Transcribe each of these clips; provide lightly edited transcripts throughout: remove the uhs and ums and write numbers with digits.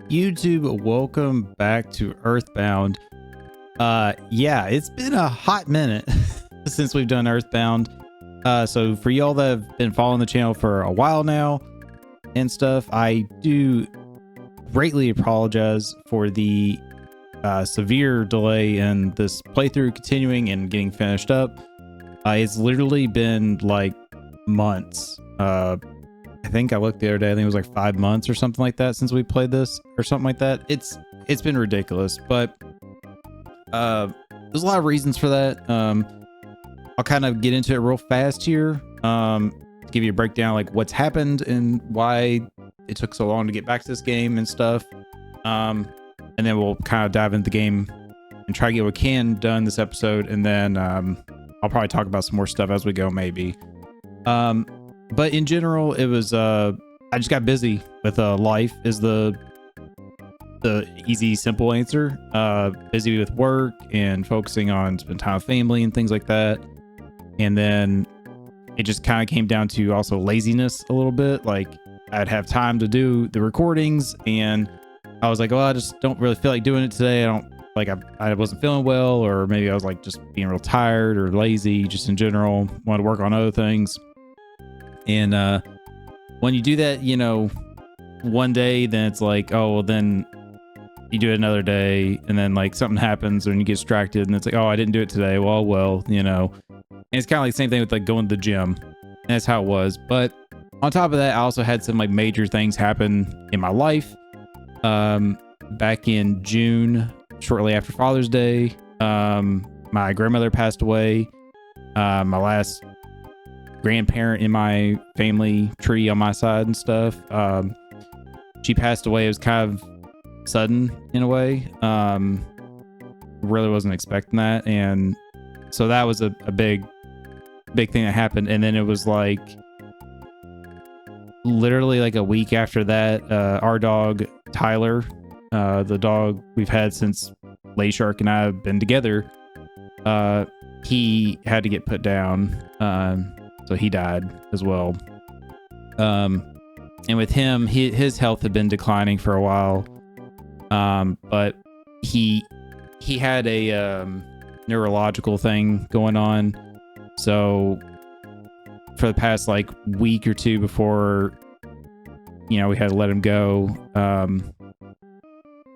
YouTube, welcome back to EarthBound. Yeah, it's been a hot minute since we've done EarthBound. So for y'all that have been following the channel for a while now and stuff, I do greatly apologize for the severe delay in this playthrough continuing and getting finished up. It's literally been like months. I think I looked the other day, I think it was like 5 months or something like that since we played this or something like that. It's been ridiculous, but there's a lot of reasons for that. I'll kind of get into it real fast here, to give you a breakdown like what's happened and why it took so long to get back to this game and stuff. And then we'll kind of dive into the game and try to get what we can done this episode, and then I'll probably talk about some more stuff as we go, maybe. But in general, it was I just got busy with life is the easy, simple answer. Busy with work and focusing on spending time with family and things like that. And then it just kind of came down to also laziness a little bit. Like I'd have time to do the recordings, and I was like, well, I just don't really feel like doing it today. I wasn't feeling well, or maybe I was like just being real tired or lazy, just in general, wanted to work on other things. And when you do that, you know, one day, then it's like, oh, well, then you do it another day, and then like something happens and you get distracted, and it's like, oh, I didn't do it today. Well, you know. And it's kind of like the same thing with like going to the gym. And that's how it was. But on top of that, I also had some like major things happen in my life. Back in June, shortly after Father's Day, my grandmother passed away. My last grandparent in my family tree on my side and stuff, she passed away. It was kind of sudden in a way. Really wasn't expecting that, and so that was a big thing that happened. And then it was like literally like a week after that, our dog Tyler, the dog we've had since Lay Shark and I have been together, he had to get put down. So he died as well. And with him, his health had been declining for a while. But he had a neurological thing going on. So for the past like week or two before, you know, we had to let him go,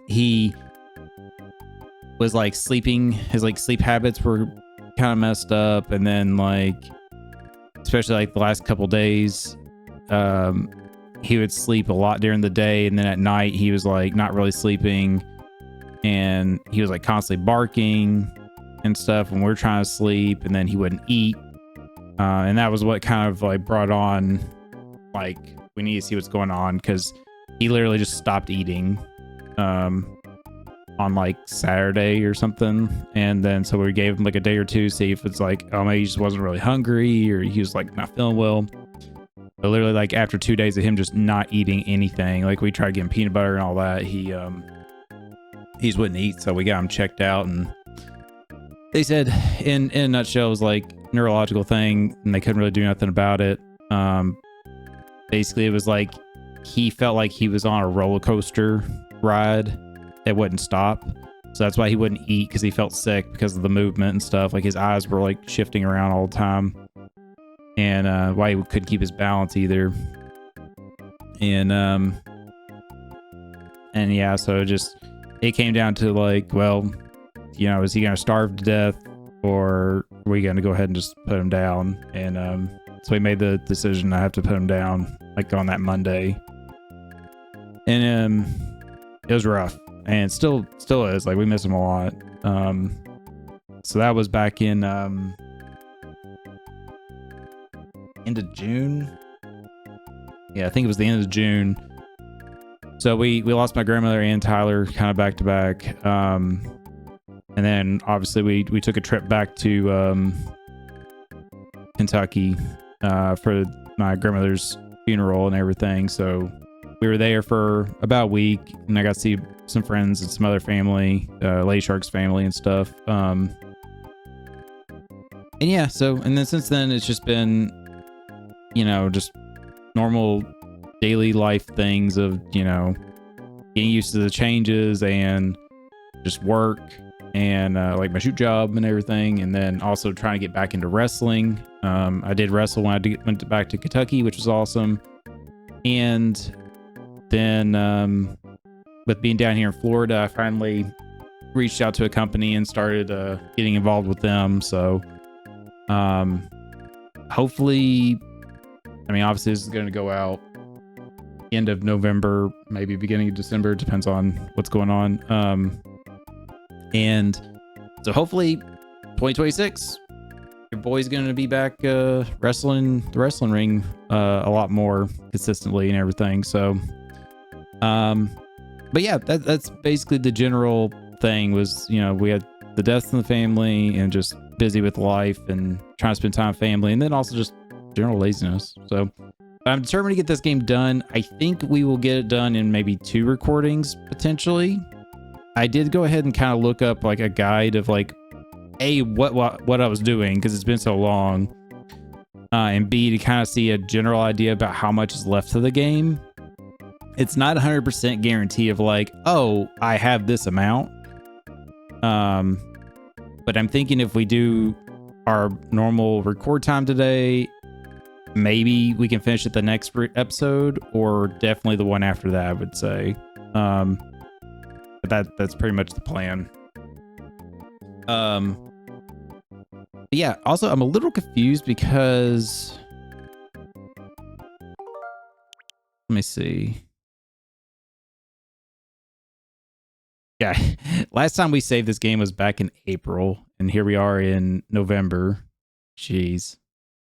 he was like sleeping. His like sleep habits were kind of messed up, and then like, especially like the last couple days, he would sleep a lot during the day, and then at night he was like not really sleeping, and he was like constantly barking and stuff when we were trying to sleep, and then he wouldn't eat, and that was what kind of like brought on like we need to see what's going on, because he literally just stopped eating on like Saturday or something. And then so we gave him like a day or two, see if it's like, oh, maybe he just wasn't really hungry, or he was like not feeling well. But literally like after 2 days of him just not eating anything, like we tried to get him peanut butter and all that, he just wouldn't eat. So we got him checked out, and they said in a nutshell it was like neurological thing, and they couldn't really do nothing about it. Basically it was like he felt like he was on a roller coaster ride that wouldn't stop. So that's why he wouldn't eat, because he felt sick because of the movement and stuff. Like his eyes were like shifting around all the time, and why he couldn't keep his balance either. And yeah, so it came down to like, well, you know, is he gonna starve to death, or are we gonna go ahead and just put him down? And so we made the decision I have to put him down like on that Monday. And it was rough, and still is. Like we miss him a lot. So that was back in end of June. Yeah, I think it was the end of June. So we lost my grandmother and Tyler kind of back to back. And then obviously we took a trip back to Kentucky for my grandmother's funeral and everything. So we were there for about a week, and I got to see some friends and some other family, Lay Shark's family and stuff. And yeah, and then since then it's just been, you know, just normal daily life things of, you know, getting used to the changes and just work and like my shoot job and everything, and then also trying to get back into wrestling. I did wrestle when I went back to Kentucky, which was awesome. And then with being down here in Florida, I finally reached out to a company and started getting involved with them. So hopefully, I mean, obviously this is going to go out end of November, maybe beginning of December, depends on what's going on. And so hopefully 2026, your boy's going to be back wrestling the wrestling ring a lot more consistently and everything. So but yeah, that's basically the general thing. Was, you know, we had the deaths in the family and just busy with life and trying to spend time with family, and then also just general laziness. So I'm determined to get this game done. I think we will get it done in maybe 2 recordings potentially. I did go ahead and kind of look up like a guide of like A, what I was doing, because it's been so long, and B, to kind of see a general idea about how much is left of the game. It's not 100% guarantee of like, oh, I have this amount. But I'm thinking if we do our normal record time today, maybe we can finish it the next episode, or definitely the one after that, I would say. But that's pretty much the plan. But yeah, also I'm a little confused because, let me see. Yeah, last time we saved this game was back in April, and here we are in November. Jeez.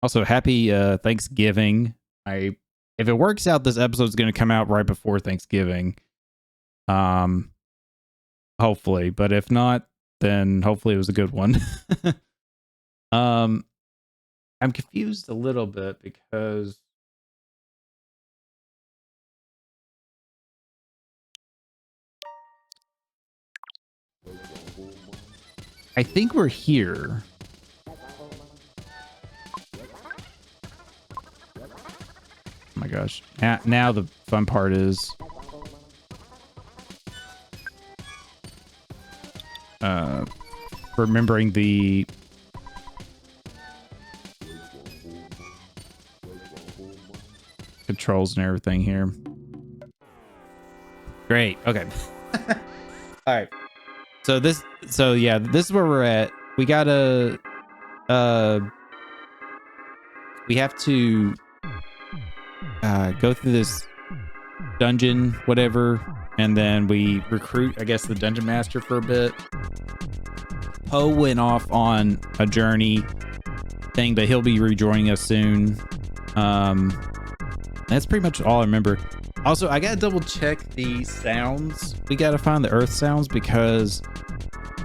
Also, happy Thanksgiving. If it works out, this episode is going to come out right before Thanksgiving. Hopefully, but if not, then hopefully it was a good one. I'm confused a little bit because I think we're here. Oh my gosh. Now the fun part is remembering the controls and everything here. Great. Okay. All right. So yeah, this is where we're at. We gotta we have to go through this dungeon, whatever, and then we recruit, I guess, the dungeon master for a bit. Poe went off on a journey thing, but he'll be rejoining us soon. That's pretty much all I remember. Also, I gotta double check the sounds. We gotta find the earth sounds because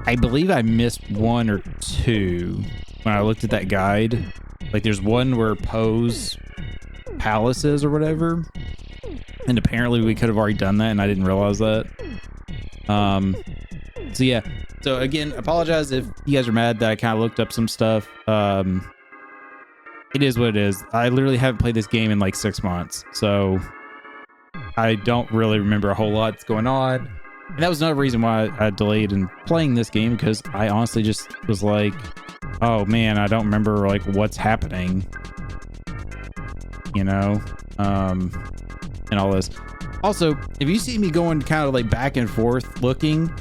I believe I missed 1 or 2 when I looked at that guide. Like, there's one where Poe's palace is or whatever, and apparently we could have already done that and I didn't realize that. So yeah, so again, apologize if you guys are mad that I kind of looked up some stuff. It is what it is. I literally haven't played this game in like 6 months, so I don't really remember a whole lot that's going on. And that was another reason why I delayed in playing this game, because I honestly just was like, oh man, I don't remember like what's happening, you know, and all this. Also, if you see me going kind of like back and forth looking,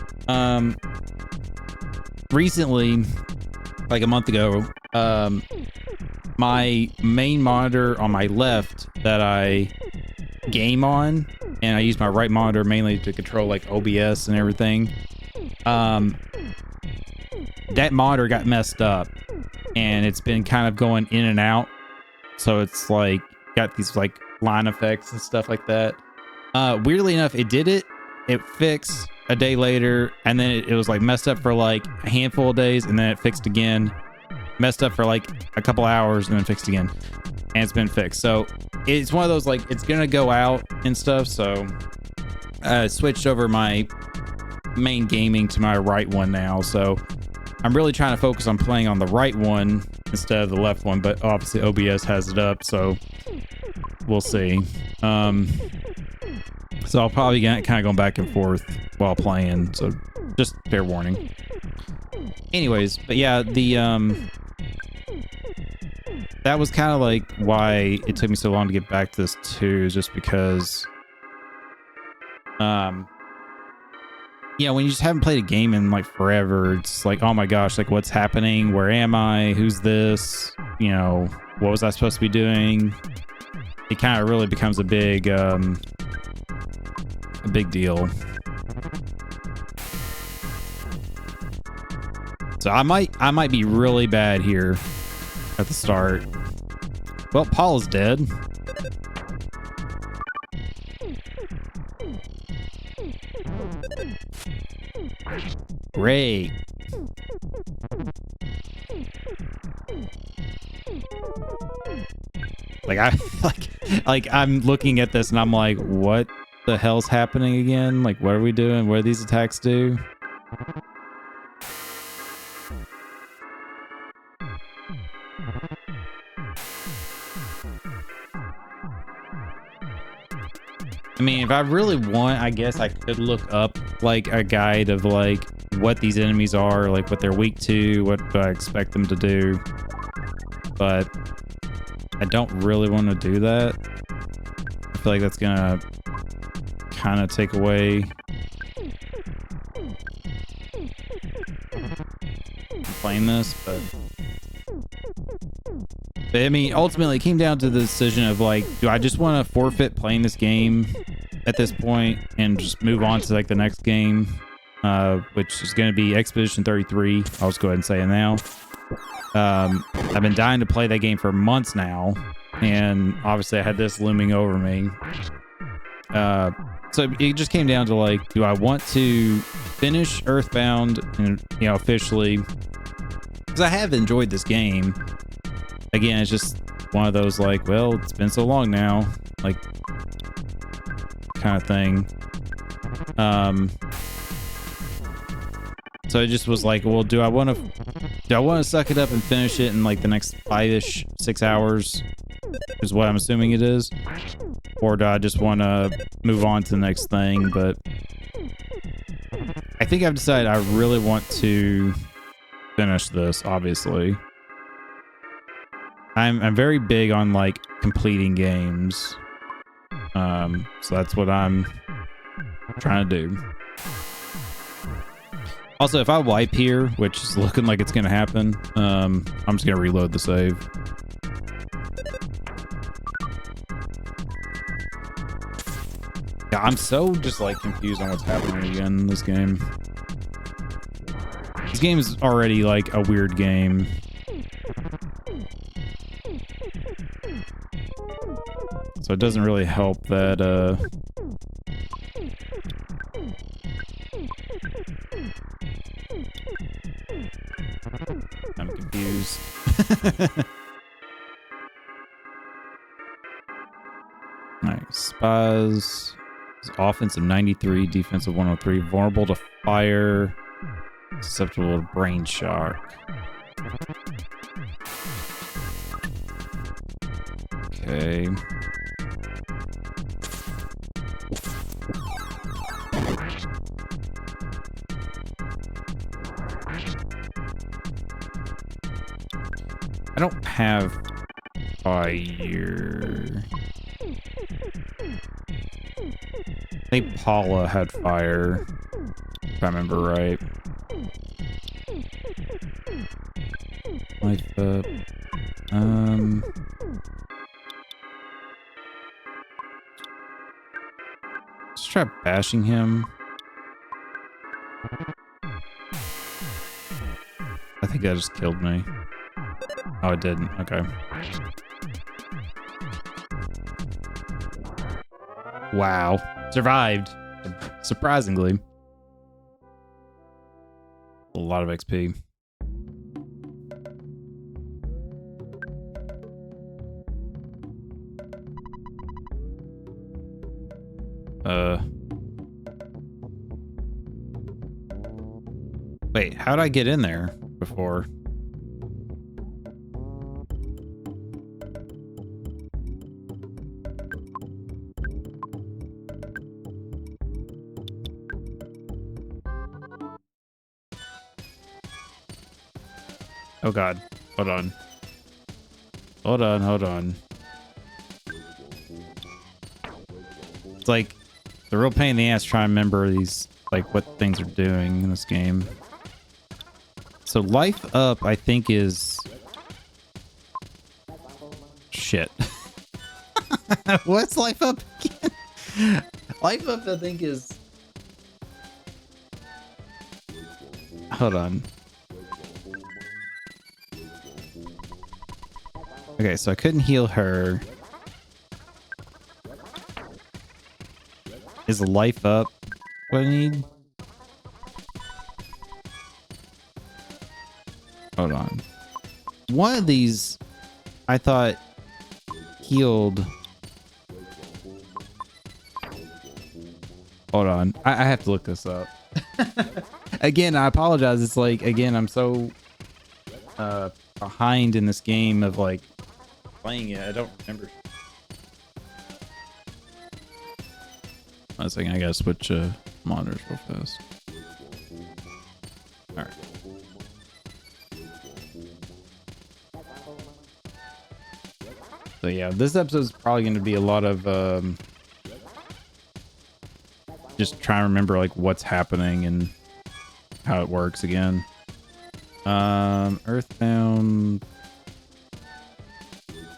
recently, like a month ago, my main monitor on my left that I game on, and I use my right monitor mainly to control like OBS and everything, that monitor got messed up and it's been kind of going in and out, so it's like got these like line effects and stuff like that. Weirdly enough, it fixed a day later, and then it was like messed up for like a handful of days, and then it fixed again, messed up for like a couple hours, and then fixed again, and it's been fixed. So it's one of those like it's gonna go out and stuff. So I switched over my main gaming to my right one now, so I'm really trying to focus on playing on the right one instead of the left one, but obviously OBS has it up, so we'll see. So I'll probably get kind of going back and forth while playing. So just fair warning. Anyways, but yeah, that was kind of like why it took me so long to get back to this too, is just because yeah, when you just haven't played a game in like forever, it's like, oh my gosh, like what's happening? Where am I? Who's this? You know, what was I supposed to be doing? It kind of really becomes a big deal. So I might be really bad here at the start. Well, Paul is dead. Great. Like I'm looking at this and I'm like, what the hell's happening again? Like, what are we doing? What do these attacks do? I mean, if I really want, I guess I could look up like a guide of like what these enemies are, like what they're weak to, what I expect them to do. But I don't really want to do that. I feel like that's gonna kind of take away playing this, but I mean, ultimately it came down to the decision of like, do I just want to forfeit playing this game at this point and just move on to like the next game, which is going to be Expedition 33. I'll just go ahead and say it now. I've been dying to play that game for months now, and obviously I had this looming over me. So it just came down to like, do I want to finish EarthBound and, you know, officially, because I have enjoyed this game. Again, it's just one of those like, well, it's been so long now, like kind of thing. So it just was like, well, do I want to suck it up and finish it in like the next 5-ish, 6 hours is what I'm assuming it is, or do I just want to move on to the next thing? But I think I've decided I really want to finish this, obviously. I'm very big on like completing games. So that's what I'm trying to do. Also, if I wipe here, which is looking like it's gonna happen, I'm just gonna reload the save. Yeah, I'm so just like confused on what's happening again in this game. This game is already like a weird game. So it doesn't really help that, I'm confused. Alright, Spies. Offensive 93, defensive 103. Vulnerable to fire. Susceptible to brain shock. Okay. I don't have fire. I think Paula had fire, if I remember right. Life up. Let's try bashing him. I think that just killed me. Oh, it didn't. Okay. Wow. Survived. Surprisingly. A lot of XP. Wait, how'd I get in there before? Oh god. Hold on. Hold on, hold on. It's like the real pain in the ass trying to remember these, like what things are doing in this game. So life up, I think is shit. What's life up again? Life up, I think is. Hold on. Okay, so I couldn't heal her. Is life up what I need? Hold on. One of these I thought healed. Hold on. I have to look this up. Again, I apologize. It's like, again, I'm so behind in this game of like playing it. I don't remember. One second, I gotta switch monitors real fast. Alright. So yeah, this episode is probably going to be a lot of just trying to remember like what's happening and how it works again. EarthBound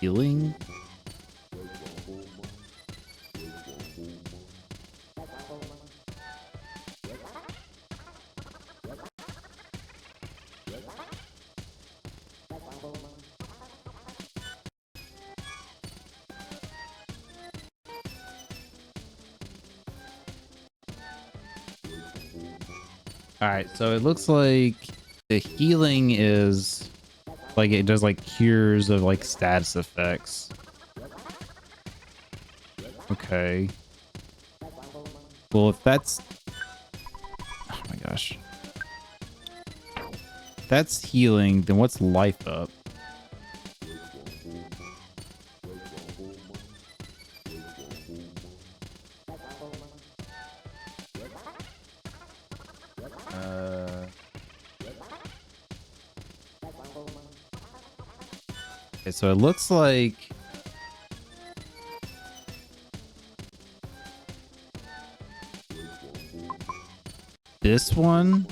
healing. All right, so it looks like the healing is like it does like cures of like status effects. Okay. Well, if that's, oh my gosh, if that's healing, then what's life up? Okay, so it looks like this one.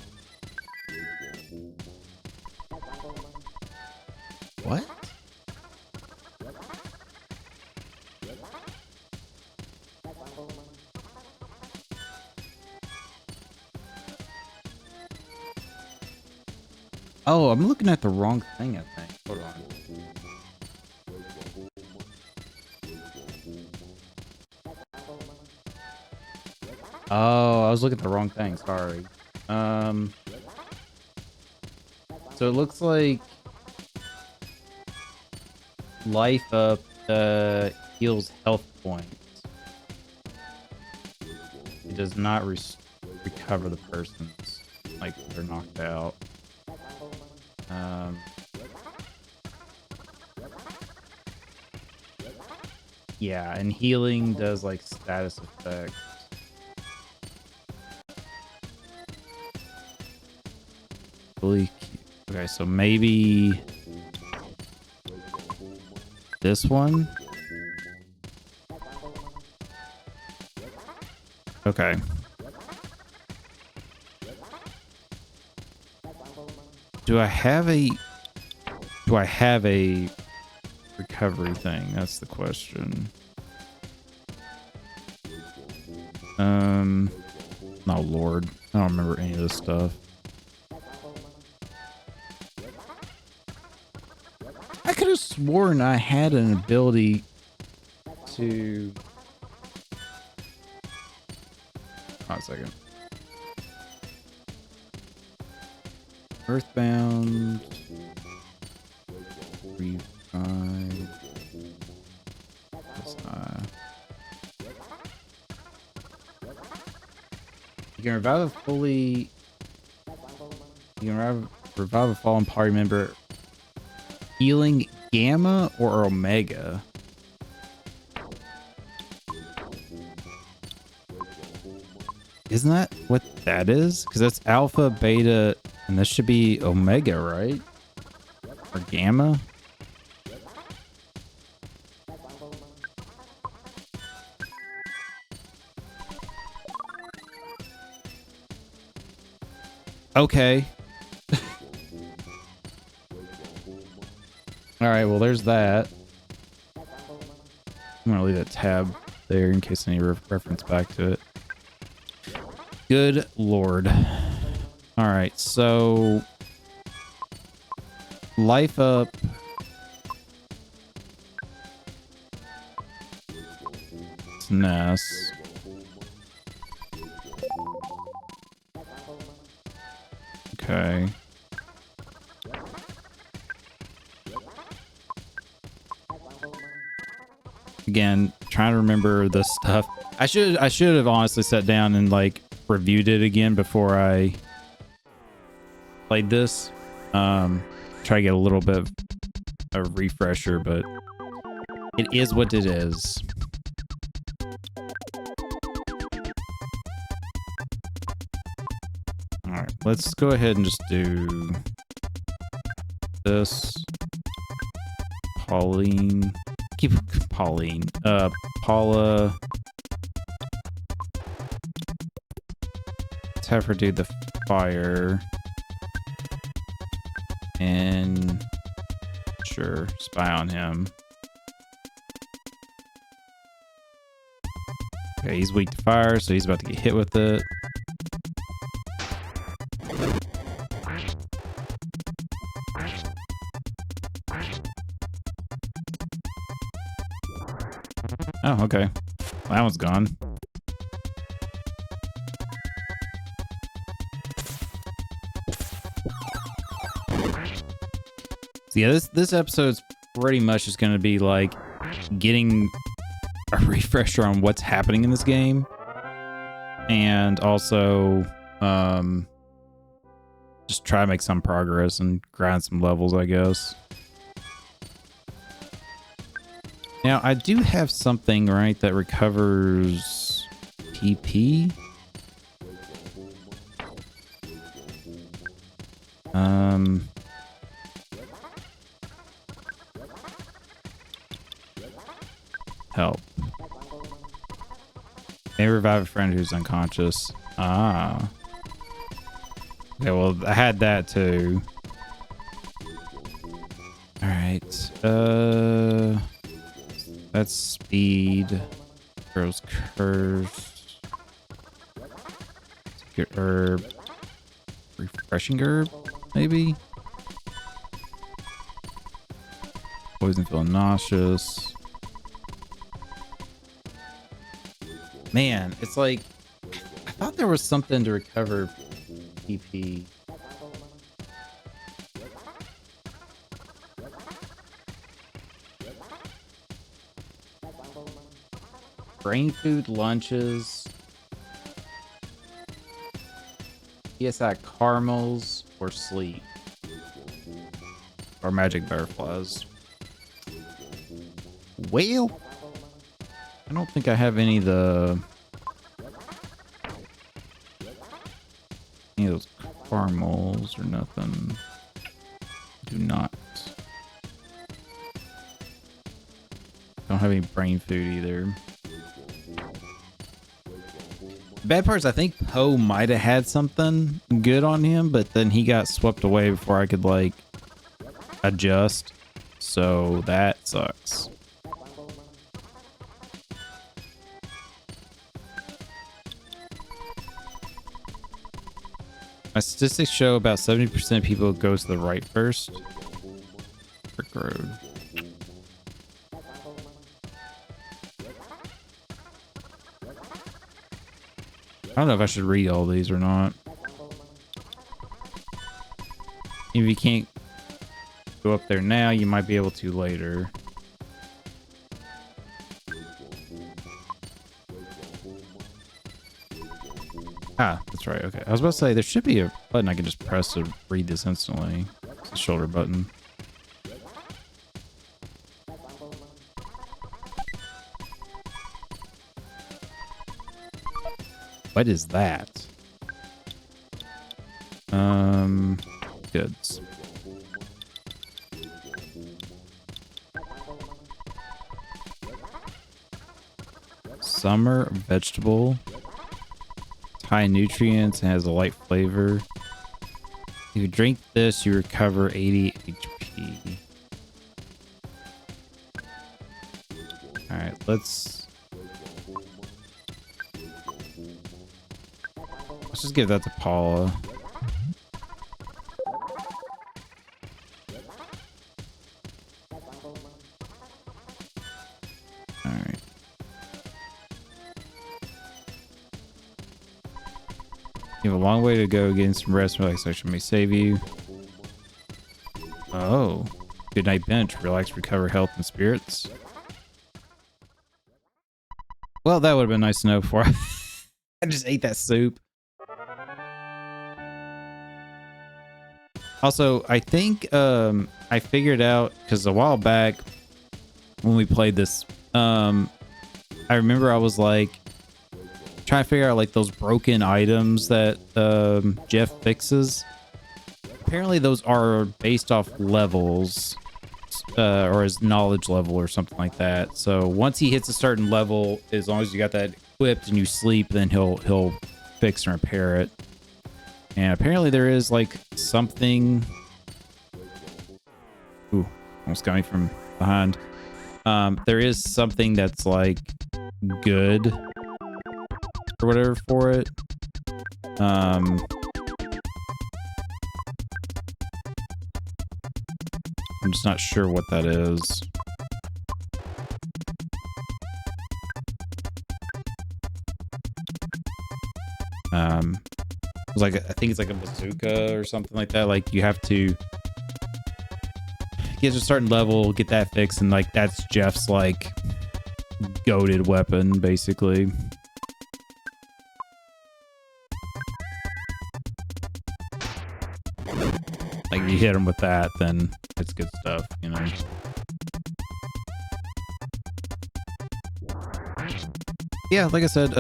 What? Oh, I'm looking at the wrong thing, I think. Hold on. Oh, I was looking at the wrong thing. Sorry. So it looks like life up heals health points. It does not recover the person's, like they're knocked out. Yeah, and healing does like status effects. Okay, so maybe this one. Okay. Do I have a recovery thing? That's the question. Oh Lord, I don't remember any of this stuff. I could have sworn I had an ability to. Hold on a second. EarthBound. Revive. You can revive a fully. You can revive a fallen party member. Healing Gamma or Omega? Isn't that what that is? Because that's Alpha, Beta, and this should be Omega, right? Or gamma? Okay. All right, well, there's that. I'm gonna leave that tab there in case any reference back to it. Good lord. All right, so life up. SNES. Okay. Again, trying to remember the stuff. I should have honestly sat down and like reviewed it again before I played this. Try to get a little bit of a refresher, but it is what it is. All right, let's go ahead and just do this. Pauline. Keep Pauline. Paula. Let's have her do the fire. And sure, spy on him. Okay, he's weak to fire, so he's about to get hit with it. Oh, okay. That one's gone. So yeah, this episode's pretty much just going to be like getting a refresher on what's happening in this game, and also just try to make some progress and grind some levels, I guess. Now, I do have something, right, that recovers PP. Help. May revive a friend who's unconscious. Ah. Okay, well, I had that too. All right. That's speed. Girl's curse. Secret herb. Refreshing herb, maybe? Poison, feel nauseous. Man, it's like I thought there was something to recover PP. Brain food lunches. PSI caramels or sleep. Or magic butterflies. Well, I don't think I have any of those caramels or nothing. Do not. Don't have any brain food either. The bad part is I think Poe might have had something good on him, but then he got swept away before I could like adjust. So that sucks. My statistics show about 70% of people go to the right first. Brick Road. I don't know if I should read all these or not. If you can't go up there now, you might be able to later. Ah, that's right. Okay. I was about to say there should be a button I can just press to read this instantly. It's the shoulder button. What is that? Goods. summer vegetable. It's high in nutrients and has a light flavor. If you drink this, you recover 80 HP. Alright, let's just give that to Paula. Alright. You have a long way to go, getting some rest and relaxation may save you. Oh. Good night bench. Relax, recover health and spirits. Well, that would have been nice to know before I just ate that soup. Also, I think I figured out, because a while back when we played this, I remember I was like trying to figure out like those broken items that Jeff fixes. Apparently those are based off levels or his knowledge level or something like that. So once he hits a certain level, as long as you got that equipped and you sleep, then he'll fix and repair it. And apparently there is like something. Ooh, almost got me from behind. There is something that's like good or whatever for it. I'm just not sure what that is. It's like, I think it's like a bazooka or something like that. Like you have to get to a certain level, get that fixed, and like that's Jeff's like goated weapon, basically. Like if you hit him with that, then it's good stuff, you know. Yeah, like I said,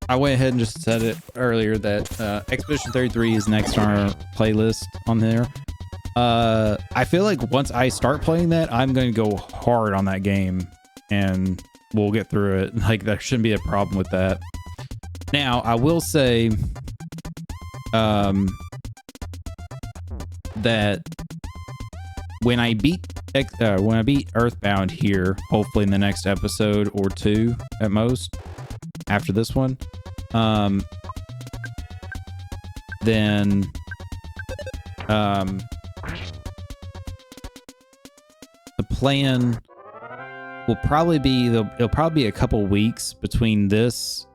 I went ahead and just said it earlier that Expedition 33 is next on our playlist on there. I feel like once I start playing that, I'm going to go hard on that game and we'll get through it. Like there shouldn't be a problem with that. Now, I will say that when I beat EarthBound here, hopefully in the next episode or two at most, after this one, then the plan will probably be it'll probably be a couple weeks between this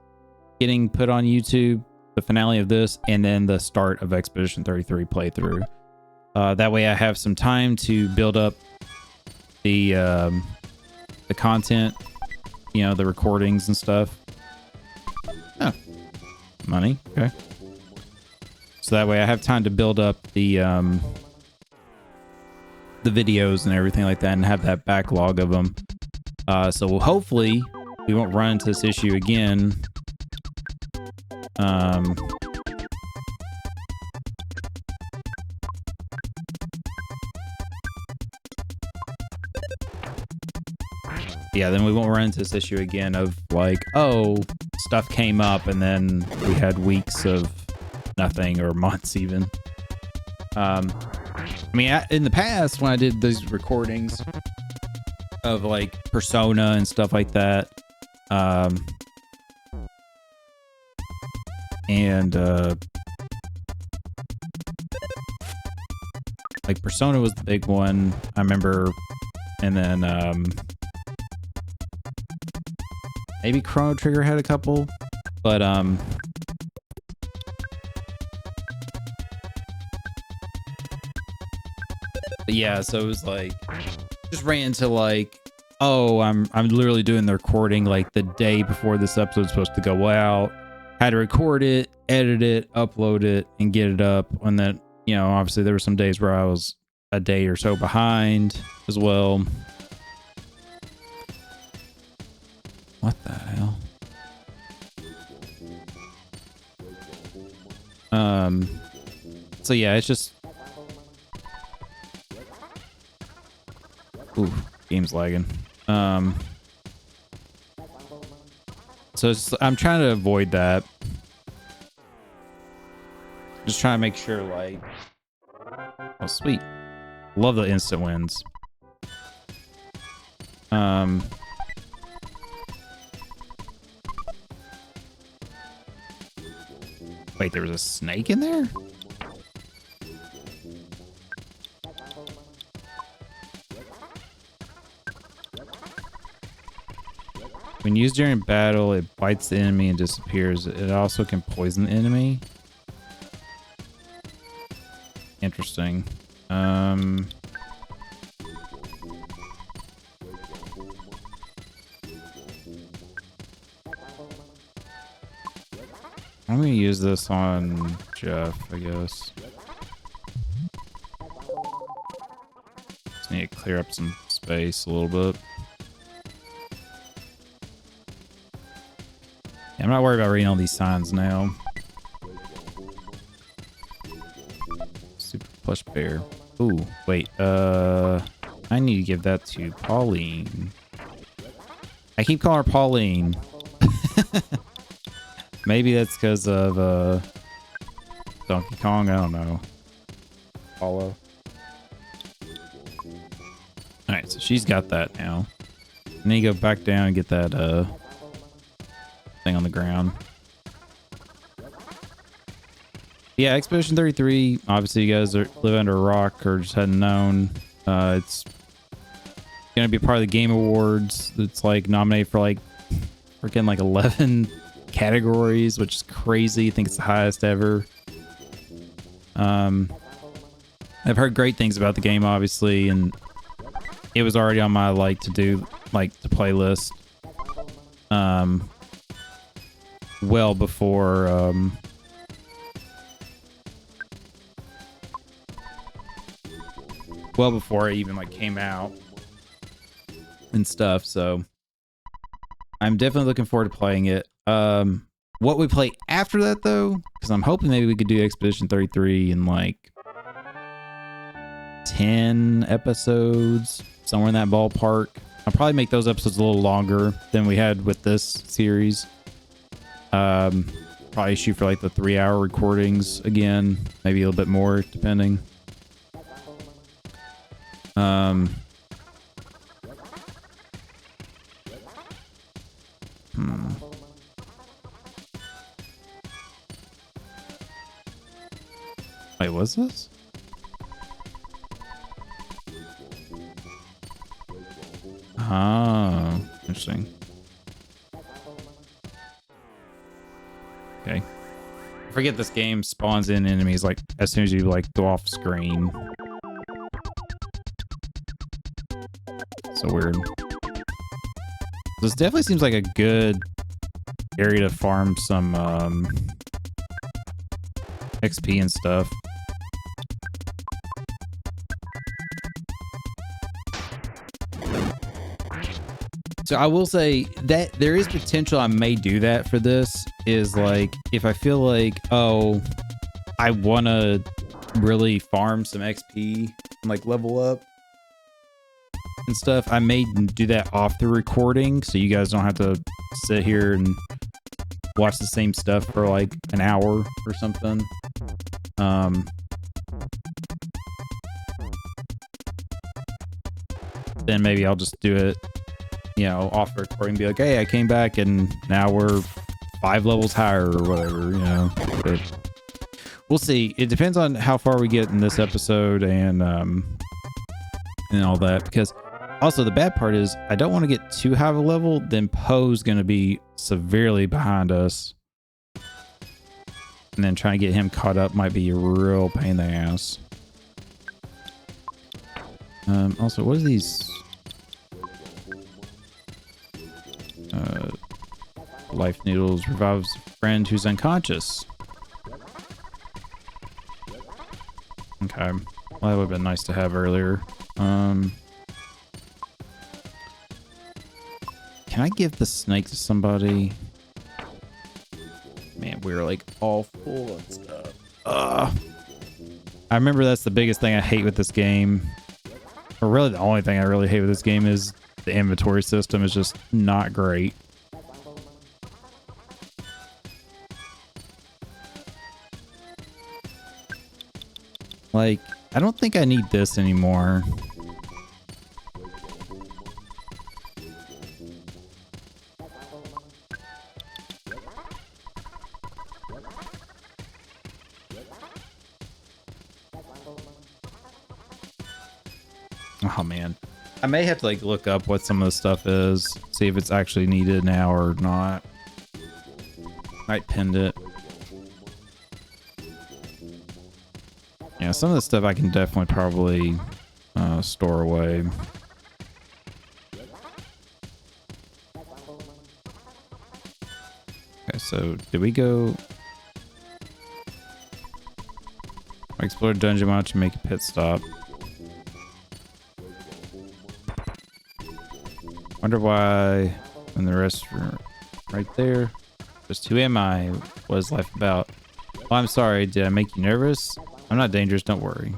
getting put on YouTube, the finale of this, and then the start of Expedition 33 playthrough. That way I have some time to build up the content, you know, the recordings and stuff. Oh, money. Okay. So that way I have time to build up the videos and everything like that and have that backlog of them. So hopefully we won't run into this issue again. Yeah, then we won't run into this issue again of like, oh, stuff came up and then we had weeks of nothing or months even. I mean, in the past when I did these recordings of like Persona and stuff like that, like Persona was the big one, I remember, and then maybe Chrono Trigger had a couple, but yeah, so it was like just ran into like, oh, I'm literally doing the recording like the day before this episode's supposed to go out. Had to record it, edit it, upload it, and get it up. And then, you know, obviously there were some days where I was a day or so behind as well. What the hell? So yeah, it's just, ooh, game's lagging. So I'm trying to avoid that. Just trying to make sure, like, oh, sweet. Love the instant wins. Wait, there was a snake in there? When used during battle, it bites the enemy and disappears. It also can poison the enemy. Interesting. I'm gonna use this on Jeff, I guess. Just need to clear up some space a little bit. Yeah, I'm not worried about reading all these signs now. Super plush bear. Ooh, wait, I need to give that to Pauline. I keep calling her Pauline. Maybe that's because of Donkey Kong. I don't know. Follow. Alright, so she's got that now. And then you go back down and get that thing on the ground. Yeah, Expedition 33. Obviously, you guys live under a rock or just hadn't known. It's gonna be part of the Game Awards. It's like nominated for like freaking like 11 categories, which is crazy. I think it's the highest ever. I've heard great things about the game, obviously, and it was already on my to play list. Well before it even came out and stuff, so I'm definitely looking forward to playing it. What we play after that, though, because I'm hoping maybe we could do Expedition 33 in 10 episodes, somewhere in that ballpark. I'll probably make those episodes a little longer than we had with this series. Probably shoot for the 3-hour recordings again, maybe a little bit more, depending. Wait, what's this? Oh, interesting. Okay. I forget this game spawns in enemies as soon as you go off screen. So weird. This definitely seems like a good area to farm some XP and stuff. So I will say that there is potential I may do that for this, is if I feel oh, I want to really farm some XP and level up and stuff, I may do that off the recording so you guys don't have to sit here and watch the same stuff for an hour or something. Then maybe I'll just do it, off the recording, be hey, I came back and now we're 5 levels higher or whatever, but we'll see. It depends on how far we get in this episode and all that, because also the bad part is I don't want to get too high of a level, then Poe's going to be severely behind us, and then trying to get him caught up might be a real pain in the ass. Also, what are these? Life needles revives a friend who's unconscious. Okay. Well, that would have been nice to have earlier. Can I give the snake to somebody? Man, we're all full of stuff. I remember that's the biggest thing I hate with this game. Or really the only thing I really hate with this game is the inventory system is just not great. Like, I don't think I need this anymore. Oh man, I may have to like look up what some of the stuff is, see if it's actually needed now or not. Might pin it. Yeah, some of the stuff I can definitely probably store away. Okay, so did we go? I explored dungeon mod to make a pit stop. Wonder why in the restaurant right there. Just who am I? What is life about? Oh, I'm sorry. Did I make you nervous? I'm not dangerous. Don't worry.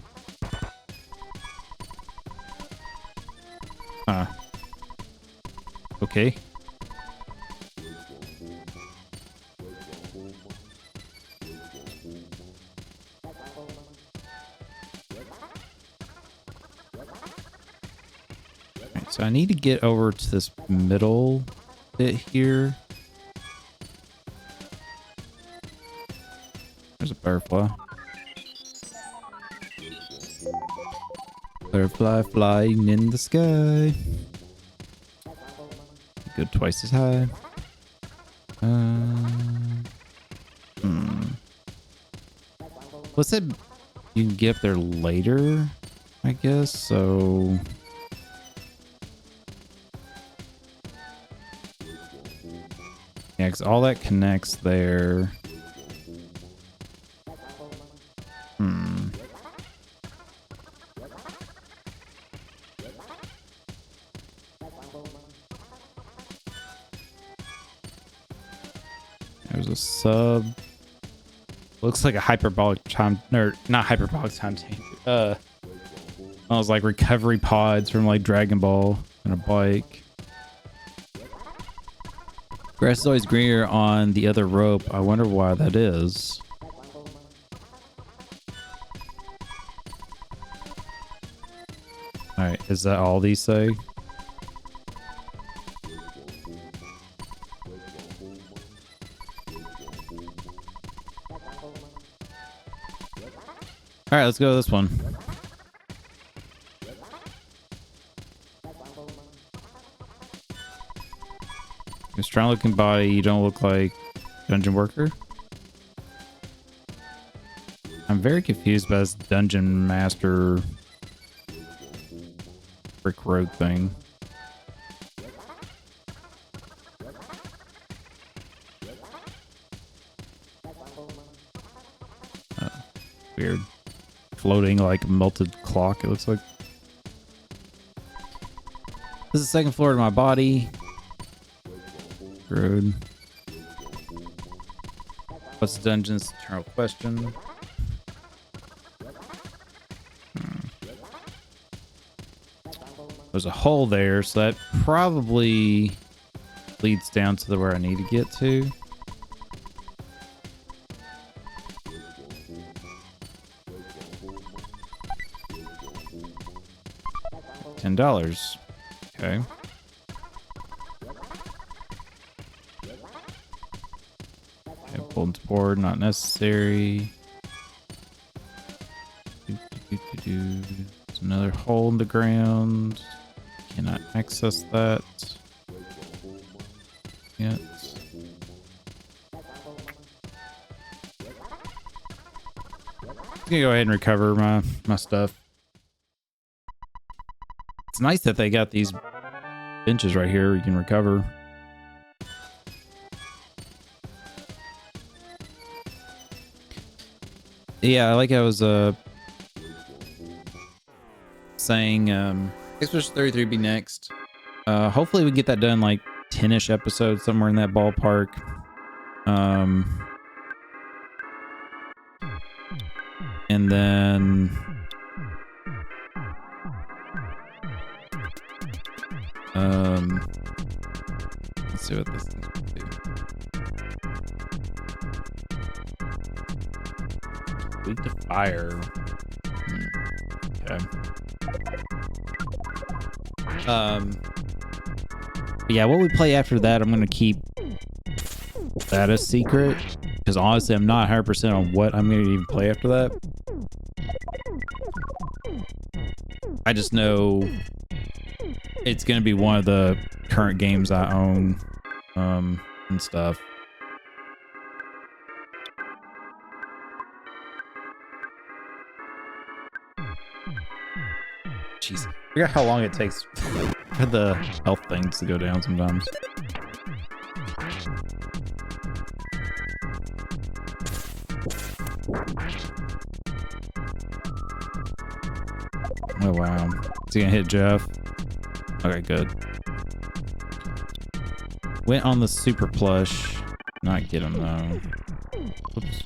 Okay. Right, so I need to get over to this middle bit here. There's a butterfly. Butterfly flying in the sky. Go twice as high. What's it? You can get up there later, I guess. So yeah, because all that connects there. There's a sub. Looks like a hyperbolic time, or not hyperbolic time tank. I was like recovery pods from like Dragon Ball and a bike. Grass is always greener on the other rope. I wonder why that is. All right, is that all these say? All right, let's go to this one. Your strong looking body, you don't look like dungeon worker. I'm very confused by this dungeon master brick road thing. Oh, weird. Floating like melted clock, it looks like. This is the second floor of my body. Road. What's the dungeon's eternal question? There's a hole there, so that probably leads down to where I need to get to. $10. Okay. Bulletin board, not necessary. There's another hole in the ground. Cannot access that yet. I'm gonna go ahead and recover my stuff. It's nice that they got these benches right here you can recover. Yeah, like I was saying, Xbox 33 be next. Hopefully we get that done like 10-ish episodes, somewhere in that ballpark. And then let's see what this thing can do. Weak to fire. Okay. Yeah, what we play after that, I'm gonna keep that a secret because honestly, I'm not 100% on what I'm gonna even play after that. I just know it's gonna be one of the current games I own, and stuff. Jeez, I forget how long it takes for the health things to go down sometimes. Oh wow, is he gonna hit Jeff? Okay, good. Went on the super plush. Not get him though. Oops.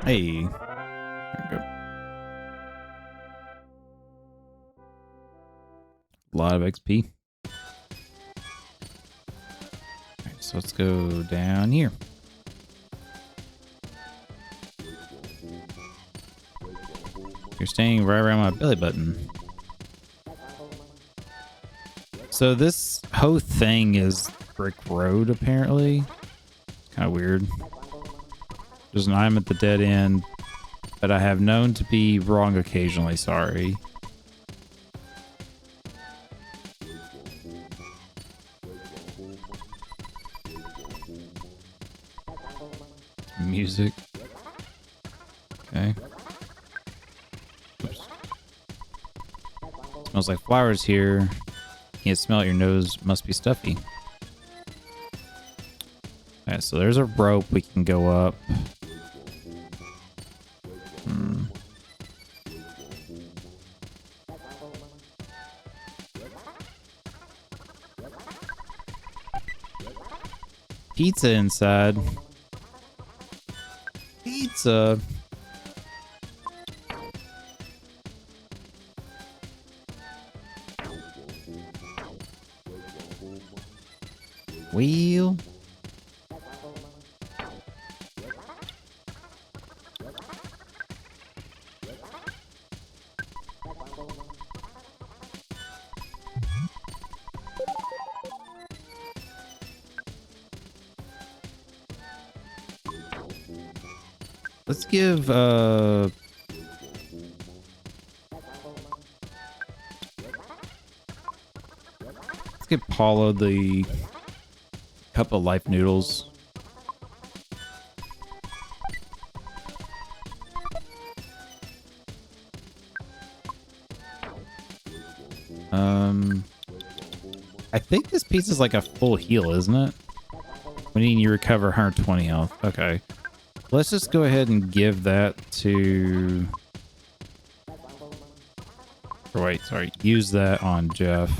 Hey. There we go. A lot of XP. Alright, so let's go down here. You're staying right around my belly button. So this whole thing is brick road, apparently. It's kind of weird. There's an item at the dead end, but I have known to be wrong occasionally. Sorry. Music. Okay. Oops. Smells like flowers here. Can't smell it, your nose must be stuffy. Alright, so there's a rope we can go up. Pizza inside. Pizza. Wheel. Let's give let's give Paula the cup of life noodles. I think this pizza's like a full heal, isn't it? We need you recover 120 health. Okay. Let's just go ahead and give that to... Or wait, sorry. Use that on Jeff.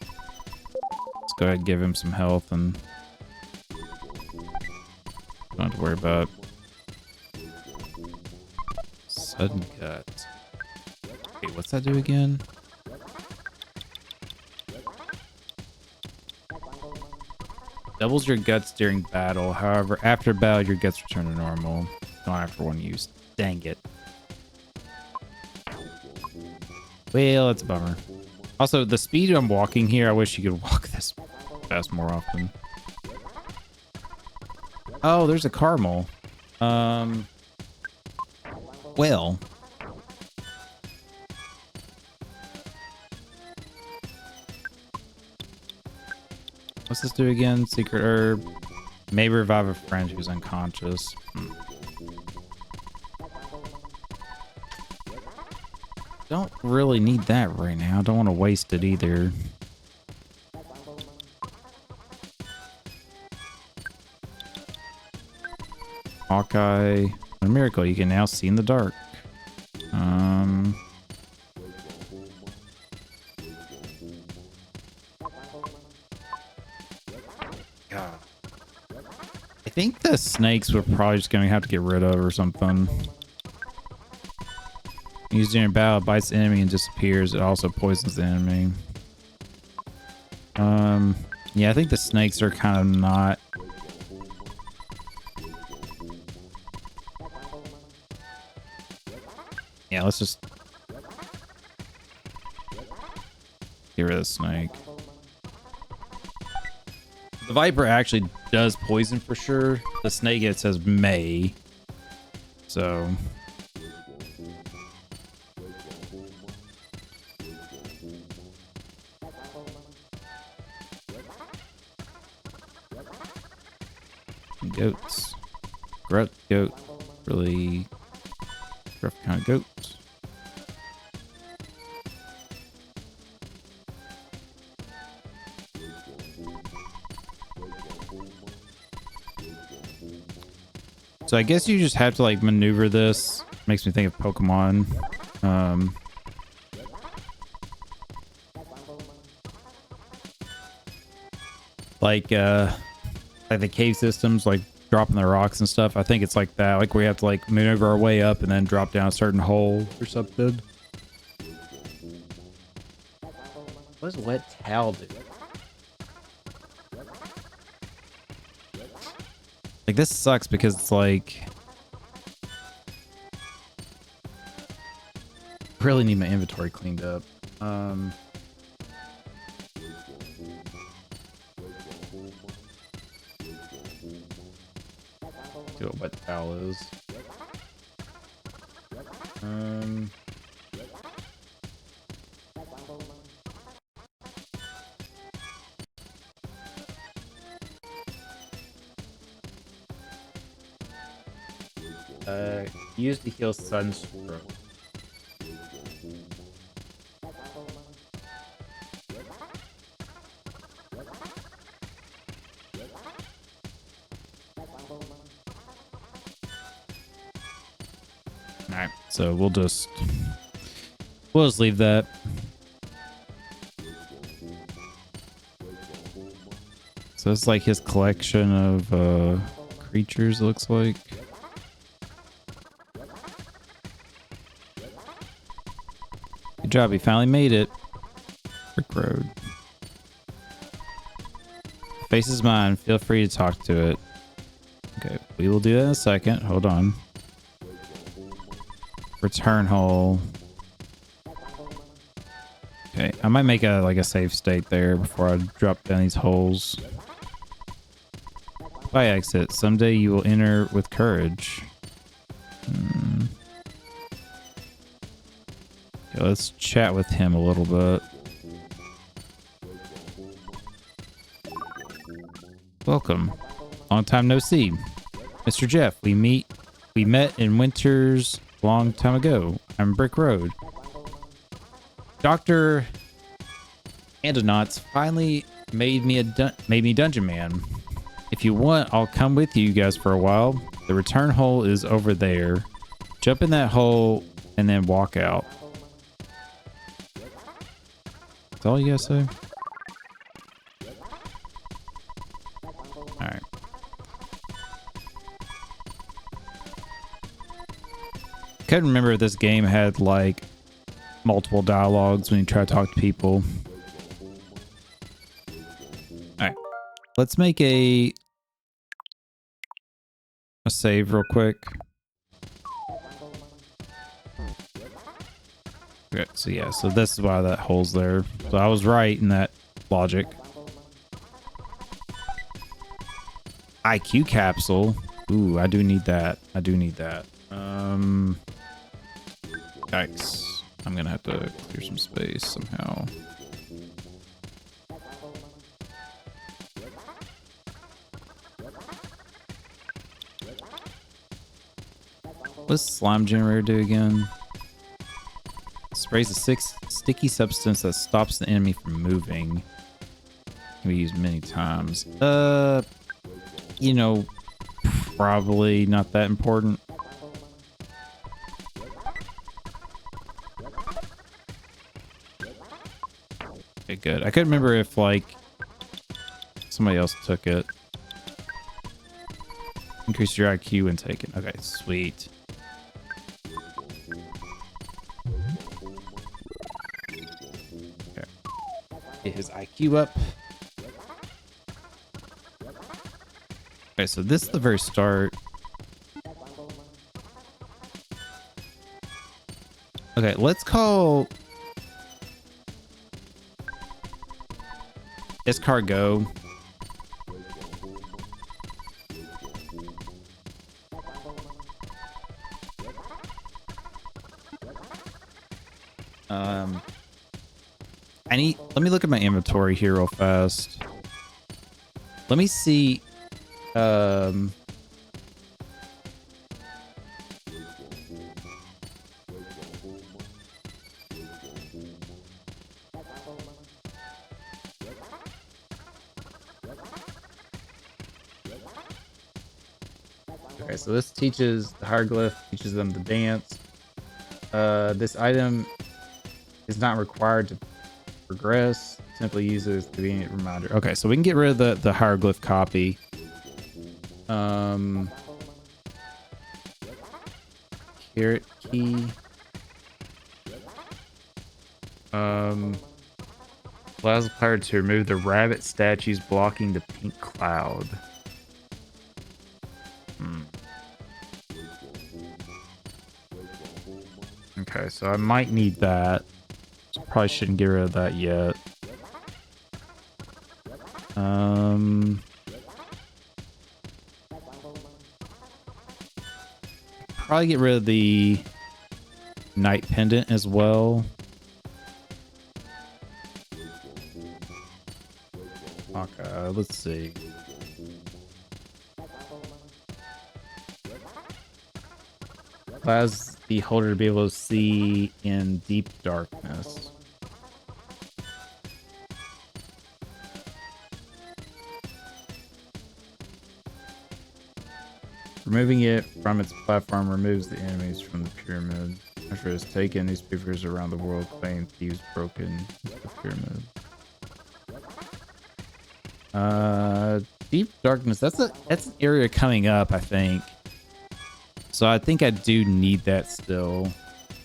Let's go ahead and give him some health and... Don't have to worry about... Sudden cut. Okay, what's that do again? Doubles your guts during battle. However, after battle, your guts return to normal. Not after one use. Dang it. Well, that's a bummer. Also, the speed I'm walking here, I wish you could walk this fast more often. Oh, there's a caramel. Well. What's this do again? Secret herb. May revive a friend who's unconscious. Don't really need that right now. Don't want to waste it either. Hawkeye. A miracle. You can now see in the dark. I think the snakes we're probably just going to have to get rid of or something. Used during battle, it bites the enemy and disappears. It also poisons the enemy. Yeah, I think the snakes are kind of not. Yeah, let's just get rid of the snake. The viper actually does poison for sure. The snake, it says may. So goats. Grunt goat. Really rough kind of goat. So I guess you just have to like maneuver this. Makes me think of Pokemon. Like the cave systems, like dropping the rocks and stuff. I think it's like that. Like we have to like maneuver our way up and then drop down a certain hole or something. What does wet towel do? Like this sucks because it's like really need my inventory cleaned up. See what wet towel is. Use to heal sunstroke. Alright, so we'll just leave that. So it's like his collection of creatures, it looks like. Good job, he finally made it. Brick Road. Face is mine. Feel free to talk to it. Okay, we will do that in a second. Hold on. Return hole. Okay, I might make a save state there before I drop down these holes. By exit. Someday you will enter with courage. Okay, let's chat with him a little bit. Welcome. Long time no see. Mr. Jeff, we met in Winters a long time ago. I'm Brick Road. Dr. Andonauts finally made me Dungeon Man. If you want, I'll come with you guys for a while. The return hole is over there. Jump in that hole and then walk out. That's all you guys say? Alright. Couldn't remember if this game had like multiple dialogues when you try to talk to people. Alright. Let's make a save real quick. Okay, so yeah, so this is why that hole's there. So I was right in that logic. IQ capsule. Ooh, I do need that. I do need that. Yikes. I'm gonna have to clear some space somehow. What's slime generator do again? Sprays a sticky substance that stops the enemy from moving. Can be used many times. You know, probably not that important. Okay, good. I couldn't remember if like somebody else took it. Increase your IQ when taken. Okay, sweet. Okay. Get his IQ up. Okay, so this is the very start. Okay, let's call escargot. Let me look at my inventory here real fast. Let me see. Okay, so this teaches the hieroglyph, teaches them to dance. This item is not required to progress. Simply use it as a convenient reminder. Okay, so we can get rid of the hieroglyph copy. Carrot key. Allows the player to remove the rabbit statues blocking the pink cloud. Okay, so I might need that. So probably shouldn't get rid of that yet. Probably get rid of the night pendant as well. Okay, let's see. Allows the holder to be able to see in deep darkness. Removing it from its platform removes the enemies from the pyramid. After it is taken, newspapers around the world claim thieves broken the pyramid. Deep darkness. That's an area coming up, I think. So I think I do need that still.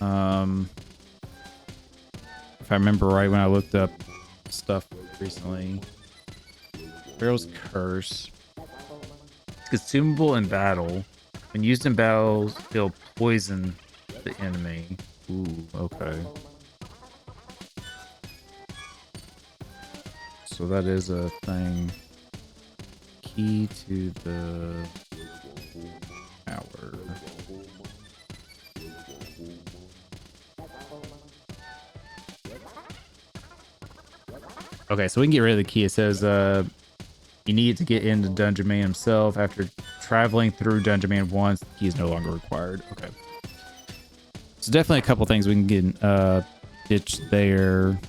If I remember right when I looked up stuff recently. Pharaoh's Curse. It's consumable in battle. When used in battle, it'll poison the enemy. Ooh, okay. So that is a thing. Key to the tower. Okay, so we can get rid of the key. It says you need to get into Dungeon Man himself. After traveling through Dungeon Man once, the key is no longer required. Okay. So definitely a couple things we can get ditched there.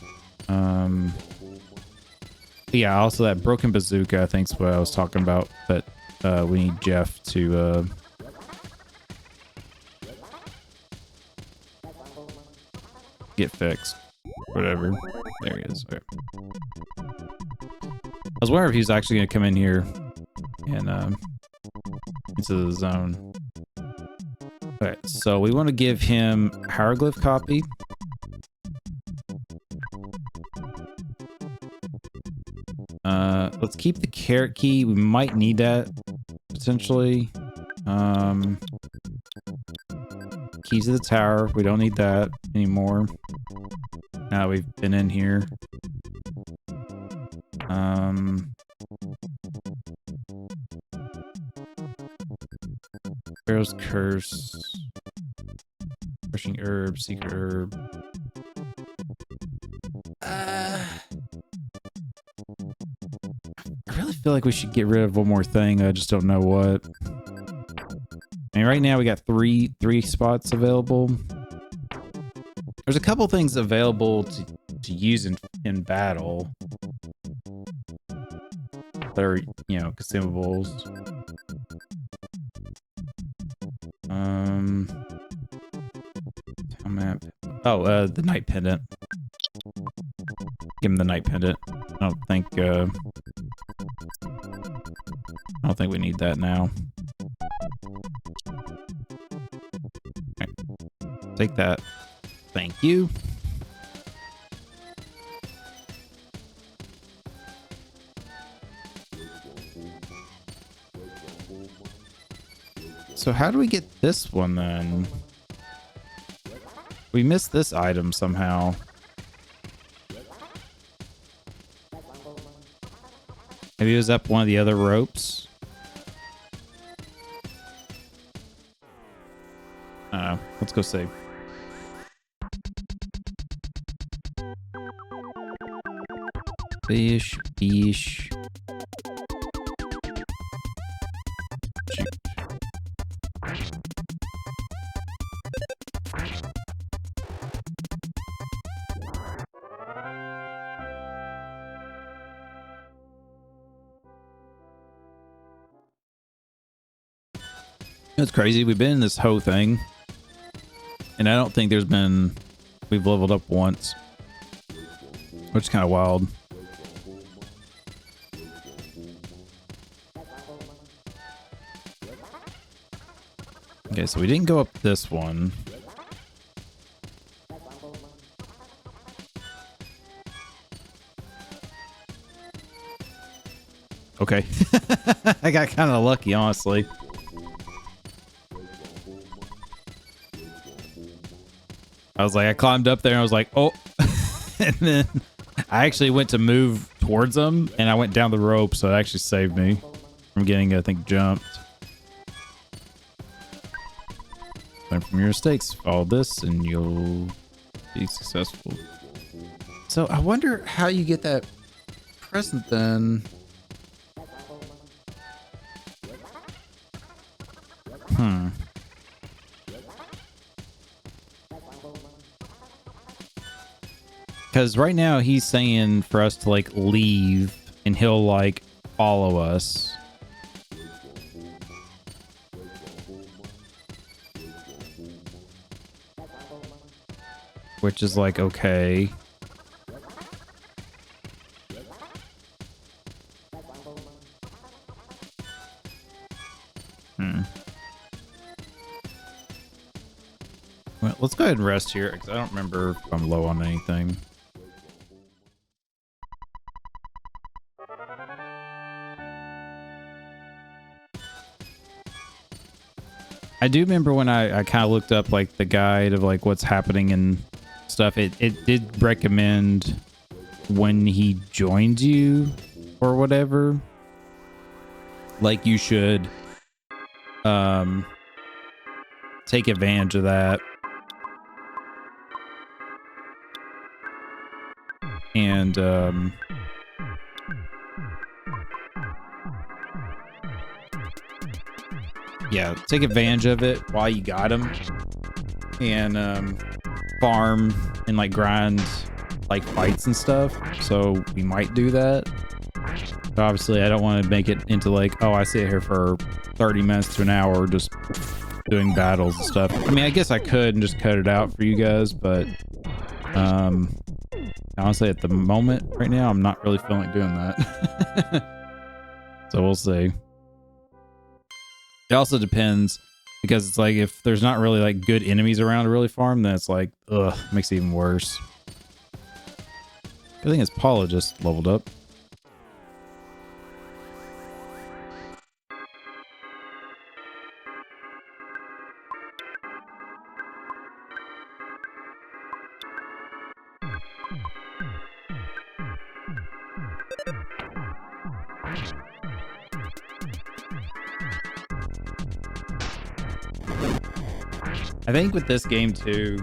Yeah, also that broken bazooka, I think is what I was talking about. But we need Jeff to get fixed. Whatever. There he is. Okay. I was wondering if he's actually going to come in here and into the zone. Okay, so we want to give him hieroglyph copy. Let's keep the carrot key. We might need that potentially. Keys to the tower. We don't need that anymore. Now we've been in here. Pharaoh's Curse. Crushing Herb. Secret Herb. I really feel like we should get rid of one more thing. I just don't know what. I mean, right now we got three spots available. There's a couple things available to use in battle. That are, you know, consumables. Town map. Oh, the night pendant. Give him the night pendant. I don't think we need that now. Okay. Take that. Thank you. So how do we get this one then? We missed this item somehow. Maybe it was up one of the other ropes. I don't know. Let's go see. Fish, fish. It's crazy. We've been in this whole thing, and I don't think we've leveled up once, which is kind of wild. Okay, so we didn't go up this one. Okay. I got kind of lucky, honestly. I was like, I climbed up there and I was like, oh. And then I actually went to move towards them and I went down the rope, so it actually saved me from getting, I think, jumped. Learn from your mistakes. Follow this and you'll be successful. So I wonder how you get that present then. Because right now he's saying for us to like leave and he'll like follow us. Which is like, okay. Well, let's go ahead and rest here because I don't remember if I'm low on anything. I do remember when I kind of looked up like the guide of like what's happening and stuff. It did recommend when he joins you or whatever, like you should take advantage of that. And yeah, take advantage of it while you got him, and farm and like grind like fights and stuff. So we might do that. But obviously, I don't want to make it into like, oh, I sit here for 30 minutes to an hour just doing battles and stuff. I mean, I guess I could and just cut it out for you guys, but honestly, at the moment right now, I'm not really feeling like doing that. So we'll see. It also depends, because it's like if there's not really like good enemies around to really farm, then it's like, ugh, makes it even worse. I think it's Paula just leveled up. I think with this game too,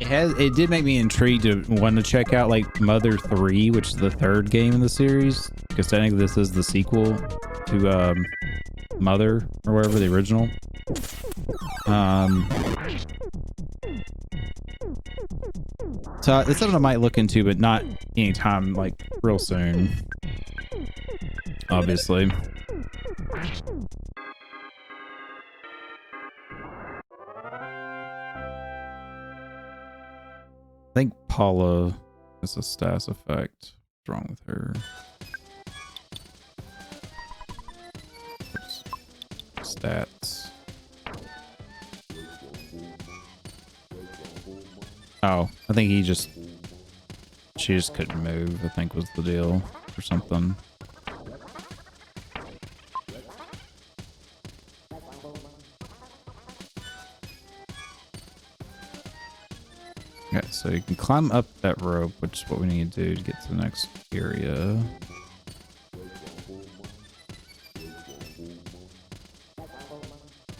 it did make me intrigued to want to check out like Mother 3, which is the third game in the series, because technically this is the sequel to Mother or whatever, the original. So it's something I might look into, but not anytime like real soon, obviously. I think Paula has a status effect. What's wrong with her? Oops. Stats. Oh, I think she just couldn't move, I think was the deal, or something. so you can climb up that rope, which is what we need to do to get to the next area.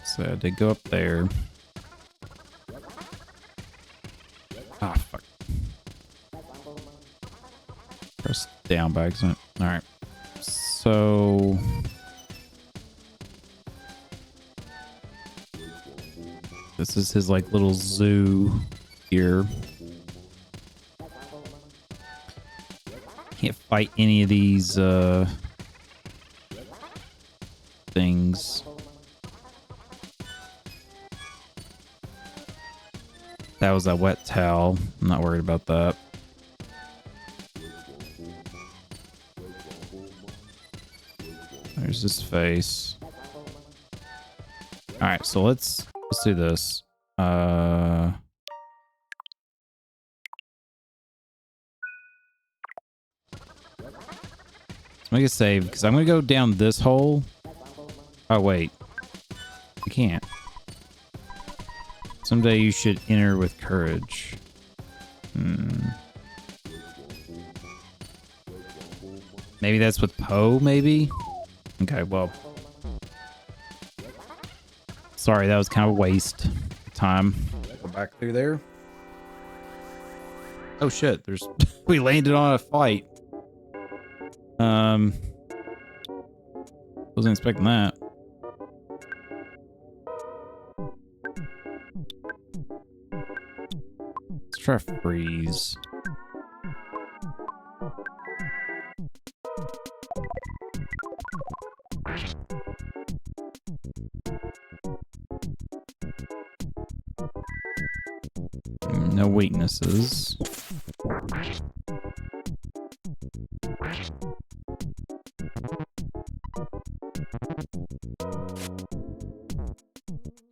So I did go up there. Ah, fuck. Press down by accident. Alright. So... this is his, like, little zoo here. Can't fight any of these, things. That was a wet towel. I'm not worried about that. There's his face. All right, so let's do this. Let's make a save because I'm gonna go down this hole. Oh wait, I can't. Someday you should enter with courage. Maybe that's with Poe, maybe? Okay, well. Sorry, that was kind of a waste of time. Go back through there. Oh shit, there's... we landed on a fight. Wasn't expecting that. Let's try freeze. No weaknesses.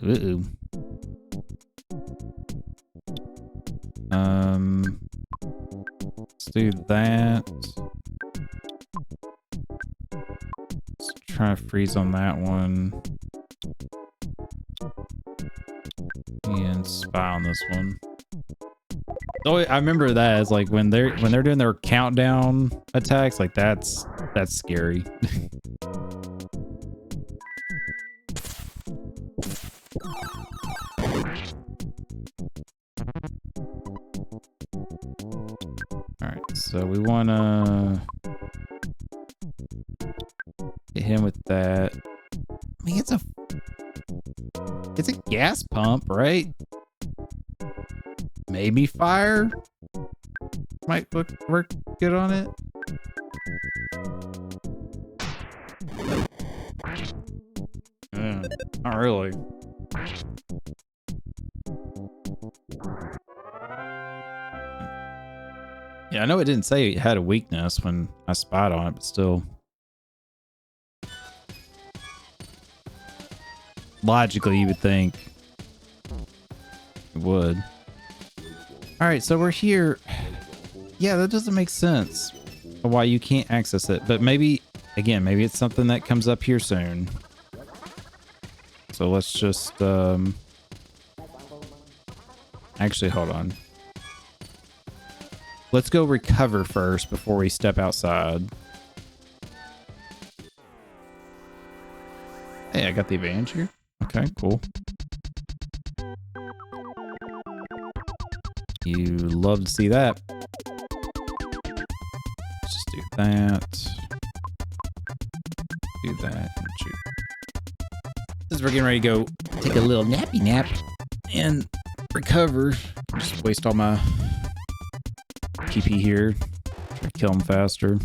Uh-oh. Let's do that. Let's try to freeze on that one. And spy on this one. Oh, I remember that as like when they're doing their countdown attacks, like that's scary. All right, so we wanna hit him with that. I mean, it's a gas pump, right? Maybe fire might work good on it. Not really. Yeah, I know it didn't say it had a weakness when I spied on it, but still. Logically, you would think it would. All right, so we're here. Yeah, that doesn't make sense why you can't access it. But maybe, again, maybe it's something that comes up here soon. So let's just, actually, hold on. Let's go recover first before we step outside. Hey, I got the advantage here. Okay, cool. You love to see that. Let's just do that. Do that and shoot. As we're getting ready to go take a little nappy nap and recover. Just waste all my PP here. Try to kill him faster.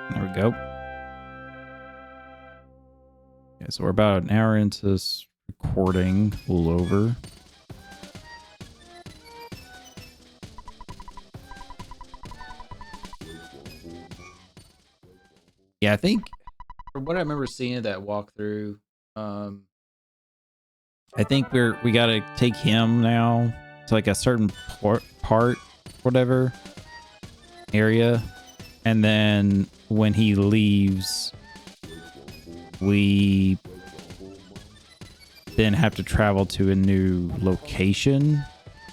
There we go. Okay, so we're about an hour into this recording, a little over. Yeah, I think from what I remember seeing at that walkthrough, I think we gotta take him now to like a certain part, whatever. area, and then when he leaves, we then have to travel to a new location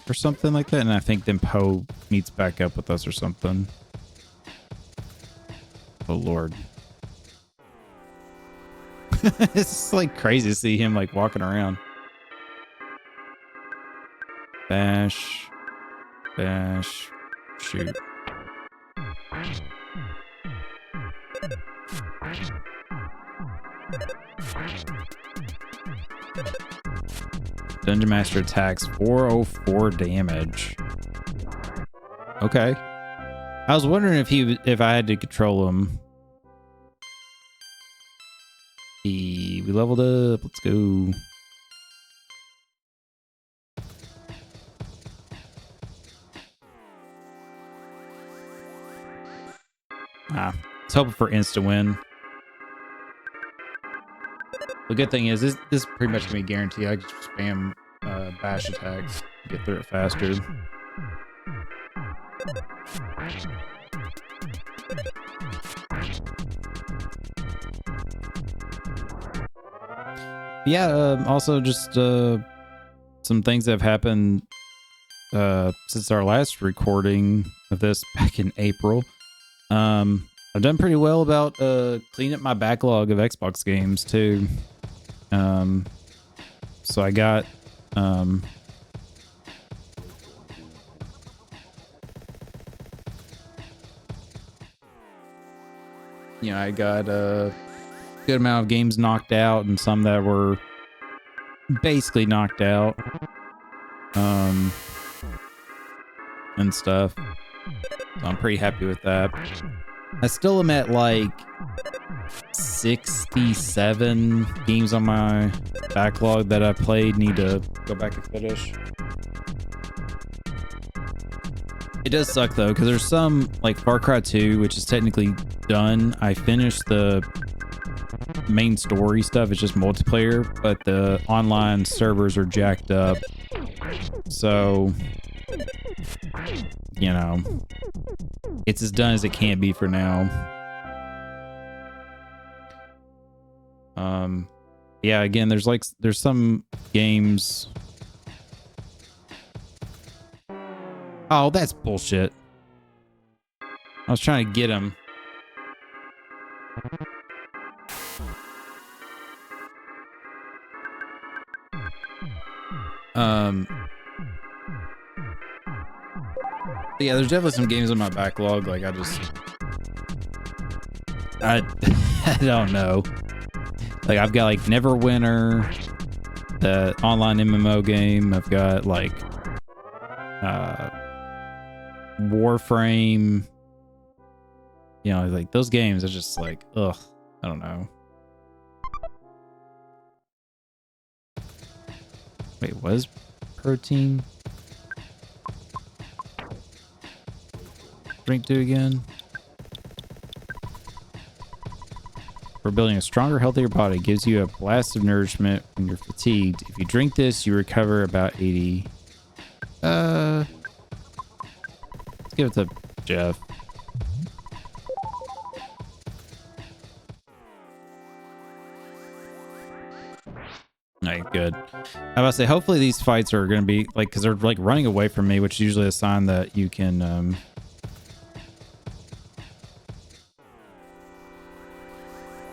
or something like that. And I think then Poe meets back up with us or something. Oh Lord. It's like crazy to see him like walking around. Bash, bash, shoot. Dungeon Master attacks 404 damage. Okay. I was wondering if I had to control him. We leveled up. Let's go. I was hoping for insta win. The good thing is this is pretty much gonna be guaranteed. I can just spam bash attacks, get through it faster. Yeah, also just some things that have happened since our last recording of this back in April. I've done pretty well about cleaning up my backlog of Xbox games too. So I got I got a good amount of games knocked out and some that were basically knocked out and stuff. So I'm pretty happy with that. I still am at like 67 games on my backlog that I played. Need to go back and finish. It does suck though, because there's some like Far Cry 2, which is technically done. I finished the main story stuff. It's just multiplayer, but the online servers are jacked up. So, you know, it's as done as it can be for now. Yeah, again, there's some games. Oh, that's bullshit. I was trying to get him. Yeah, there's definitely some games in my backlog. Like I don't know. Like I've got like Neverwinter, the online MMO game. I've got like Warframe. You know, like those games are just like, ugh, I don't know. Wait, what is protein? Drink 2 again. For building a stronger, healthier body, gives you a blast of nourishment when you're fatigued. If you drink this, you recover about 80. Let's give it to Jeff. Alright, good. I was about to say, hopefully these fights are going to be, like, because they're, like, running away from me, which is usually a sign that you can,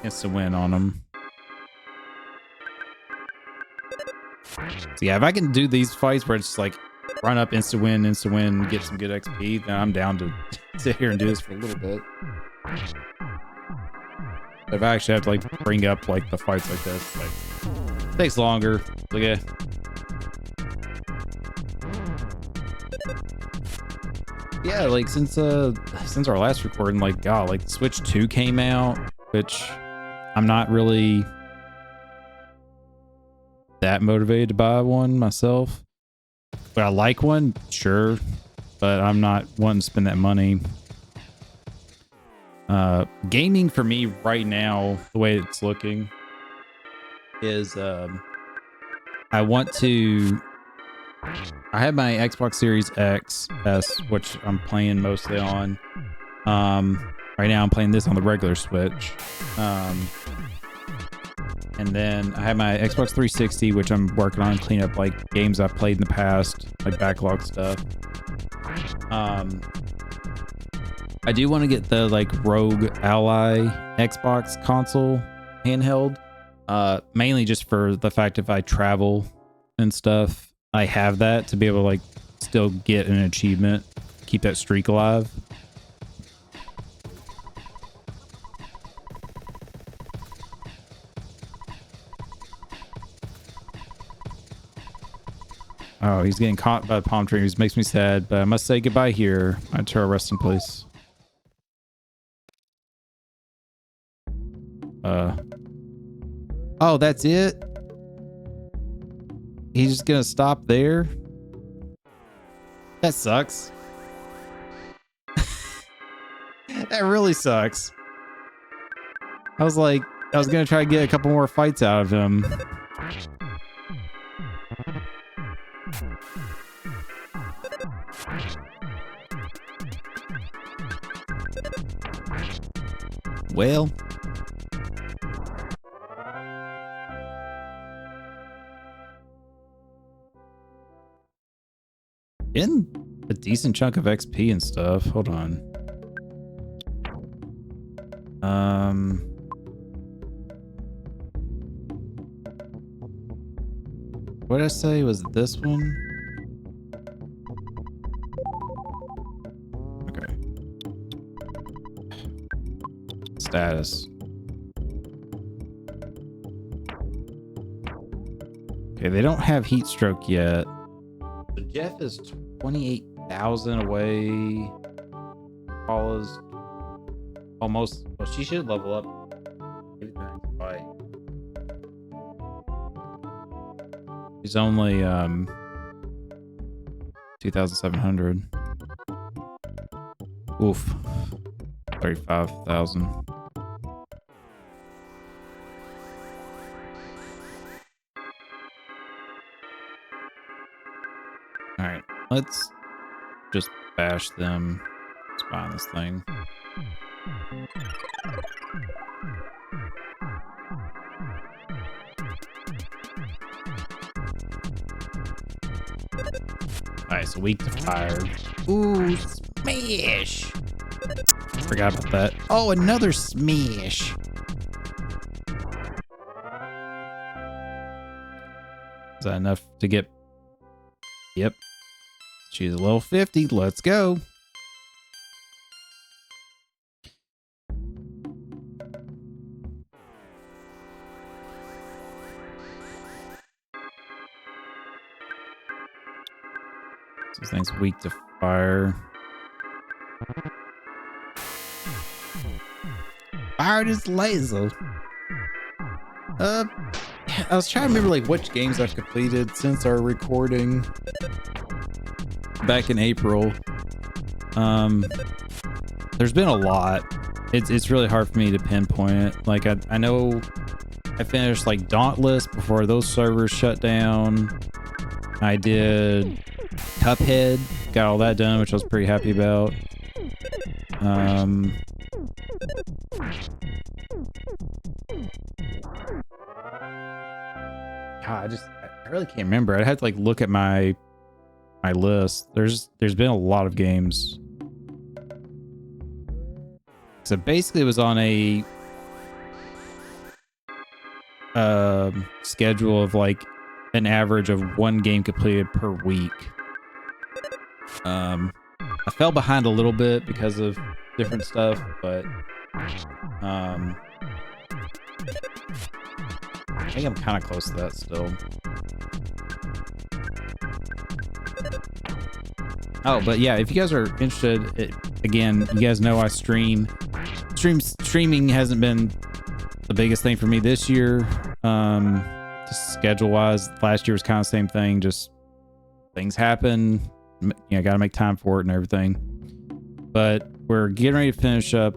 it's a win on them. So yeah, if I can do these fights where it's just like run up, insta win, get some good XP, then I'm down to sit here and do this for a little bit. But if I actually have to like bring up like the fights like this, like it takes longer. Look at. Yeah, like since our last recording, like God, like Switch 2 came out, which I'm not really that motivated to buy one myself. But I like one, sure, but I'm not wanting to spend that money. Gaming for me right now, the way it's looking, is I have my Xbox Series X S, which I'm playing mostly on. Right now I'm playing this on the regular Switch. And then I have my Xbox 360, which I'm working on clean up like games I've played in the past, like backlog stuff. I do want to get the like Rogue Ally Xbox console handheld, mainly just for the fact if I travel and stuff, I have that to be able to like still get an achievement, keep that streak alive. Oh, he's getting caught by the palm tree. Which makes me sad, but I must say goodbye here. To our resting place. Oh, that's it? He's just gonna stop there? That sucks. That really sucks. I was gonna try to get a couple more fights out of him. Well, in a decent chunk of XP and stuff. Hold on. What did I say? Was it this one? Okay. Status. Okay, they don't have heat stroke yet. So Jeff is 28,000 away. Paula's almost. Well, she should level up. Maybe the next fight. She's only 2,700. Oof. 35,000. All right, let's just bash them. Let's buy this thing. Alright, so weak to fire. Ooh, smash! Forgot about that. Oh, another smash! Is that enough to get... Yep. She's a level 50. Let's go. This thing's weak to fire. Fire this laser. I was trying to remember like which games I've completed since our recording back in April. There's been a lot. It's really hard for me to pinpoint it. Like I know I finished like Dauntless before those servers shut down. I did Cuphead, got all that done, which I was pretty happy about. God, I really can't remember. I'd have to like look at my list. There's been a lot of games. So basically it was on a schedule of like an average of one game completed per week. I fell behind a little bit because of different stuff, but I think I'm kind of close to that still. Oh, but yeah, if you guys are interested, again, you guys know I stream. Streaming hasn't been the biggest thing for me this year. Just schedule-wise, last year was kind of the same thing. Just things happen. You know, got to make time for it and everything. But we're getting ready to finish up.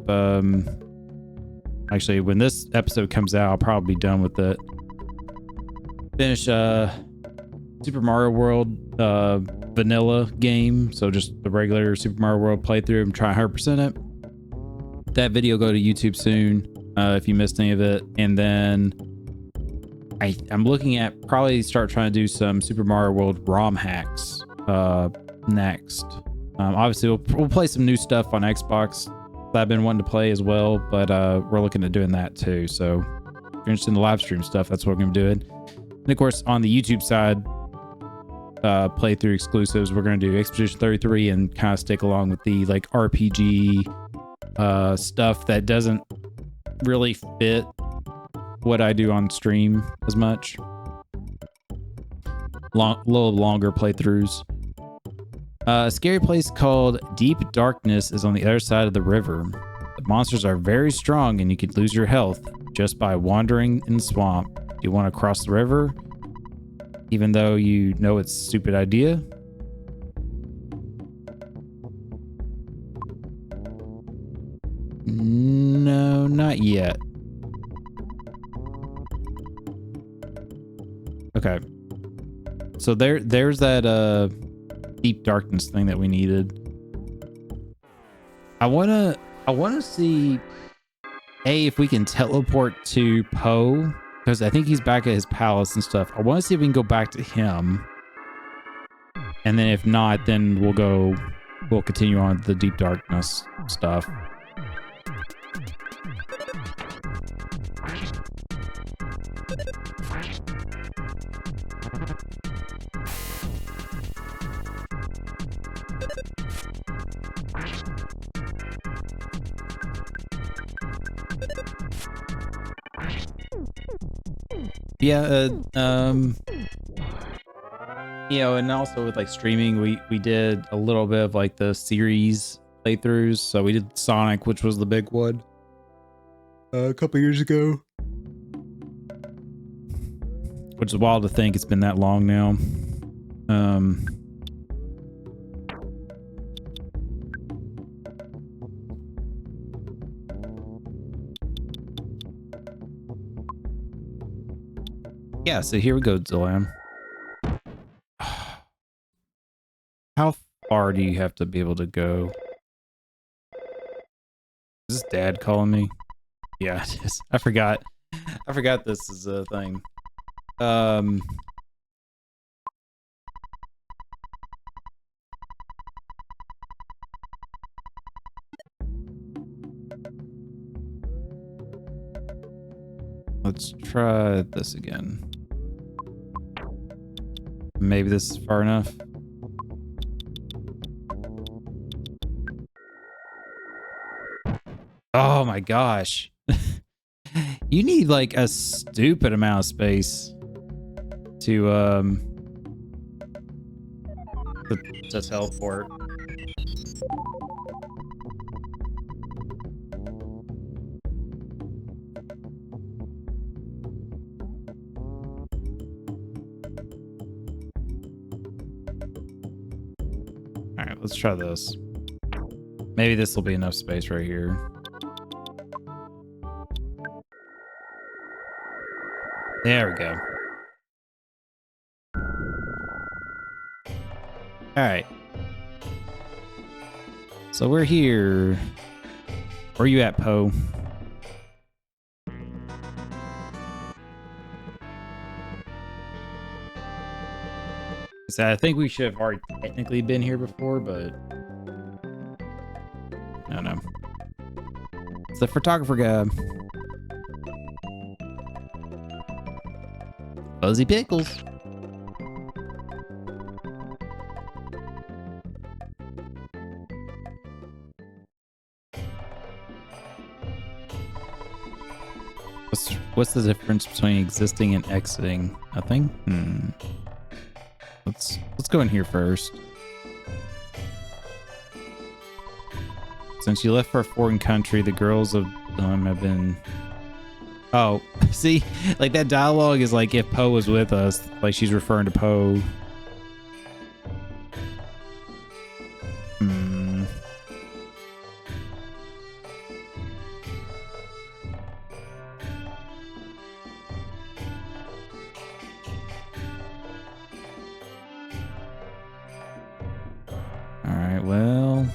Actually, when this episode comes out, I'll probably be done with it. Finish Super Mario World vanilla game. So just the regular Super Mario World playthrough and try 100% it. that video go to YouTube soon if you missed any of it. And then I'm looking at probably start trying to do some Super Mario World ROM hacks next. Obviously, we'll play some new stuff on Xbox that I've been wanting to play as well, but we're looking at doing that too. So if you're interested in the live stream stuff, that's what we're going to be doing. And of course, on the YouTube side, playthrough exclusives, we're going to do Expedition 33 and kind of stick along with the like RPG stuff that doesn't really fit what I do on stream as much. Little longer playthroughs. A scary place called Deep Darkness is on the other side of the river. The monsters are very strong and you could lose your health just by wandering in the swamp. Do you want to cross the river? Even though you know it's a stupid idea? No, not yet. Okay. So there's that deep darkness thing that we needed. I wanna see if we can teleport to Poe, because I think he's back at his palace and stuff. I want to see if we can go back to him. And then if not, then we'll continue on the deep darkness stuff. Yeah, you know, and also with like streaming, we did a little bit of like the series playthroughs. So we did Sonic, which was the big one a couple years ago, which is wild to think it's been that long now. Yeah, so here we go, Zilam. How far do you have to be able to go? Is this Dad calling me? Yeah, it is. I forgot this is a thing. Let's try this again. Maybe this is far enough. Oh my gosh. You need like a stupid amount of space to teleport. Alright, let's try this. Maybe this will be enough space right here. There we go. Alright. So we're here. Where are you at, Poe? So I think we should have already technically been here before, but I don't know. It's the photographer guy. Fuzzy Pickles. What's the difference between existing and exiting? Nothing? Let's go in here first. Since you left for a foreign country, the girls of have been... Oh, see? Like, that dialogue is like if Poe was with us. Like, she's referring to Poe. Alright, well...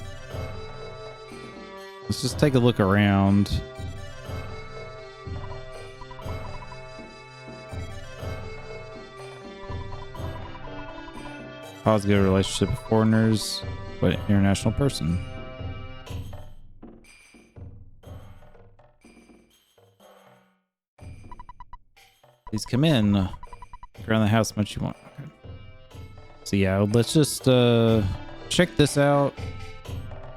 Let's let's just take a look around. Positive relationship with foreigners, but international person. Please come in. Look around the house as much you want. Okay. So yeah, let's just check this out.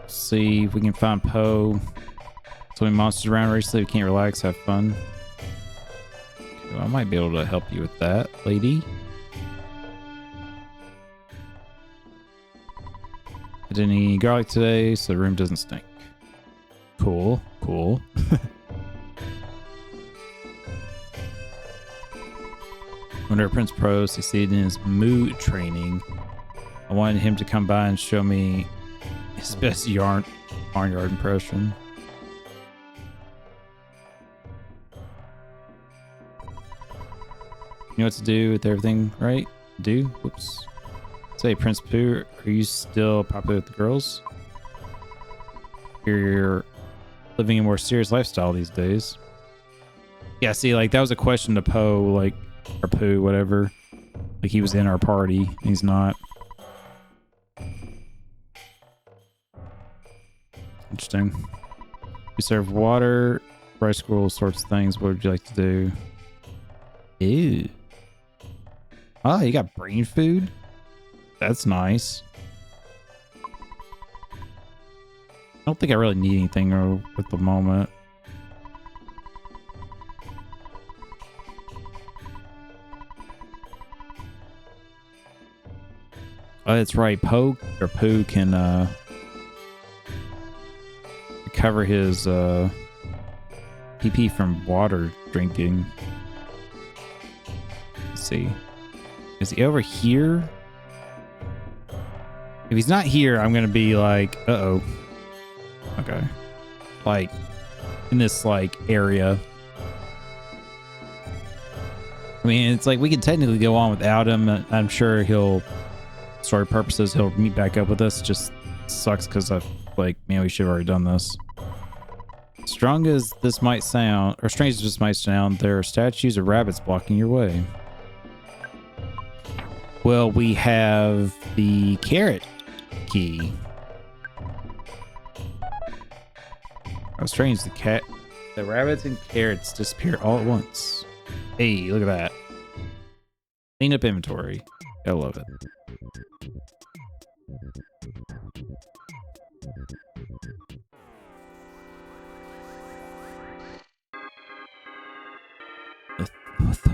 See if we can find Poe. So many monsters around recently, we can't relax, have fun. Okay, well, I might be able to help you with that, lady. I didn't eat any garlic today, so the room doesn't stink. Cool, cool. Whenever Prince Pro succeeded in his mood training, I wanted him to come by and show me his best barnyard impression. You know what to do with everything, right? Do? Whoops. Say, Prince Pooh, are you still popular with the girls? You're living a more serious lifestyle these days. Yeah, see, like, that was a question to Poe, like, or Pooh, whatever. Like, he was in our party. He's not. Interesting. We serve water, rice school, sorts of things. What would you like to do? Ew. Oh, you got brain food? That's nice. I don't think I really need anything at the moment. Oh, that's right. Pooh can recover his PP from water drinking. Let's see. Is he over here? If he's not here, I'm gonna be like, uh-oh. Okay. Like, in this, like, area. I mean, it's like, we could technically go on without him. I'm sure he'll, story purposes, he'll meet back up with us. Just sucks because I, like, man, we should have already done this. Strong as this might sound, or strange as this might sound, there are statues of rabbits blocking your way. Well, we have the carrot key. How strange, the rabbits and carrots disappear all at once. Hey, look at that. Clean up inventory. I love it.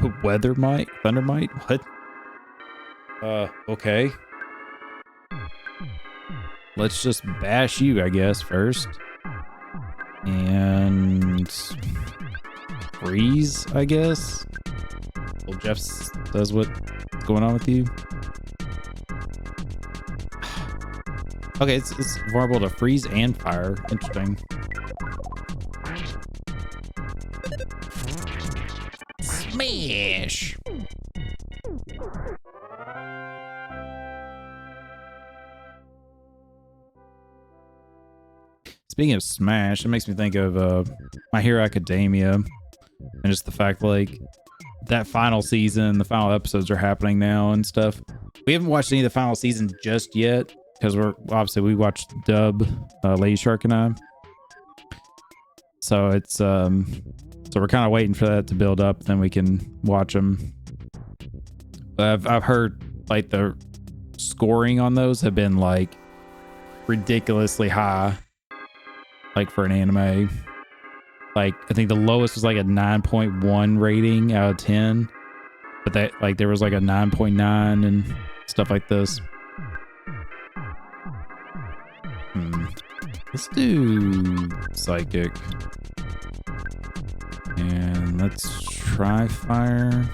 The weather might? Thunder might? What? Okay. Let's just bash you, I guess, first. And freeze, I guess. Well, Jeff says what's going on with you. Okay, it's vulnerable to freeze and fire. Interesting. Smash! Speaking of Smash, it makes me think of My Hero Academia, and just the fact, like, that final season, the final episodes are happening now and stuff. We haven't watched any of the final season just yet, because we watched the dub, Lady Shark and I. So it's so we're kind of waiting for that to build up, then we can watch them. But I've heard, like, the scoring on those have been, like, ridiculously high. Like, for an anime. Like, I think the lowest was like a 9.1 rating out of 10. But that, like, there was like a 9.9 and stuff like this. Let's do Psychic. And let's try Fire.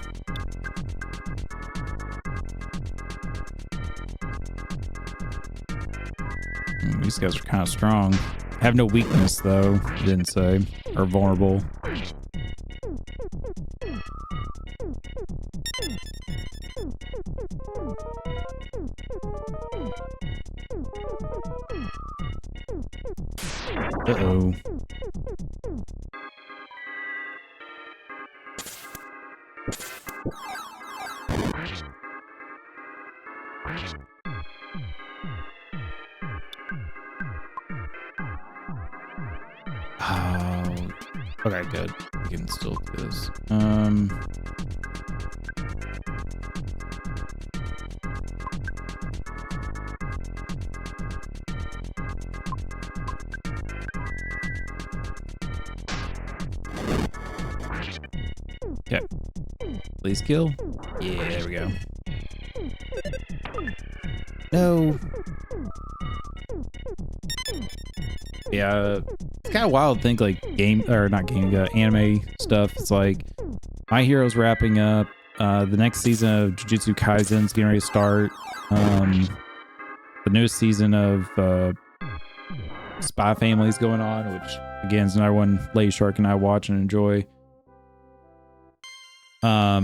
These guys are kind of strong. Have no weakness, though. Didn't say. Or vulnerable. Uh-oh. Okay, good. We can still do this. Okay. Please kill. Yeah, there we go. No. Yeah, it's kind of wild to think like anime stuff. It's like My Hero's wrapping up. The next season of Jujutsu Kaisen's getting ready to start. The newest season of Spy Family's going on, which again is another one Lady Shark and I watch and enjoy. I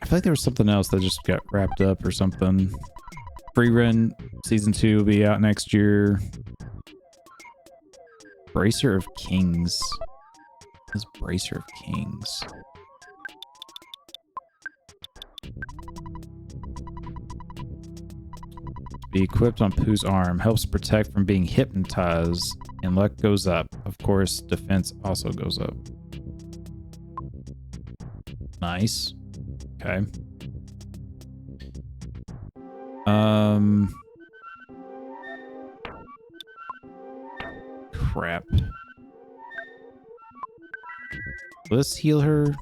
feel like there was something else that just got wrapped up or something. Free Run Season 2 will be out next year. Bracer of Kings. What's Bracer of Kings? Be equipped on Pooh's arm. Helps protect from being hypnotized. And luck goes up. Of course, defense also goes up. Nice. Okay. Crap. Will this heal her?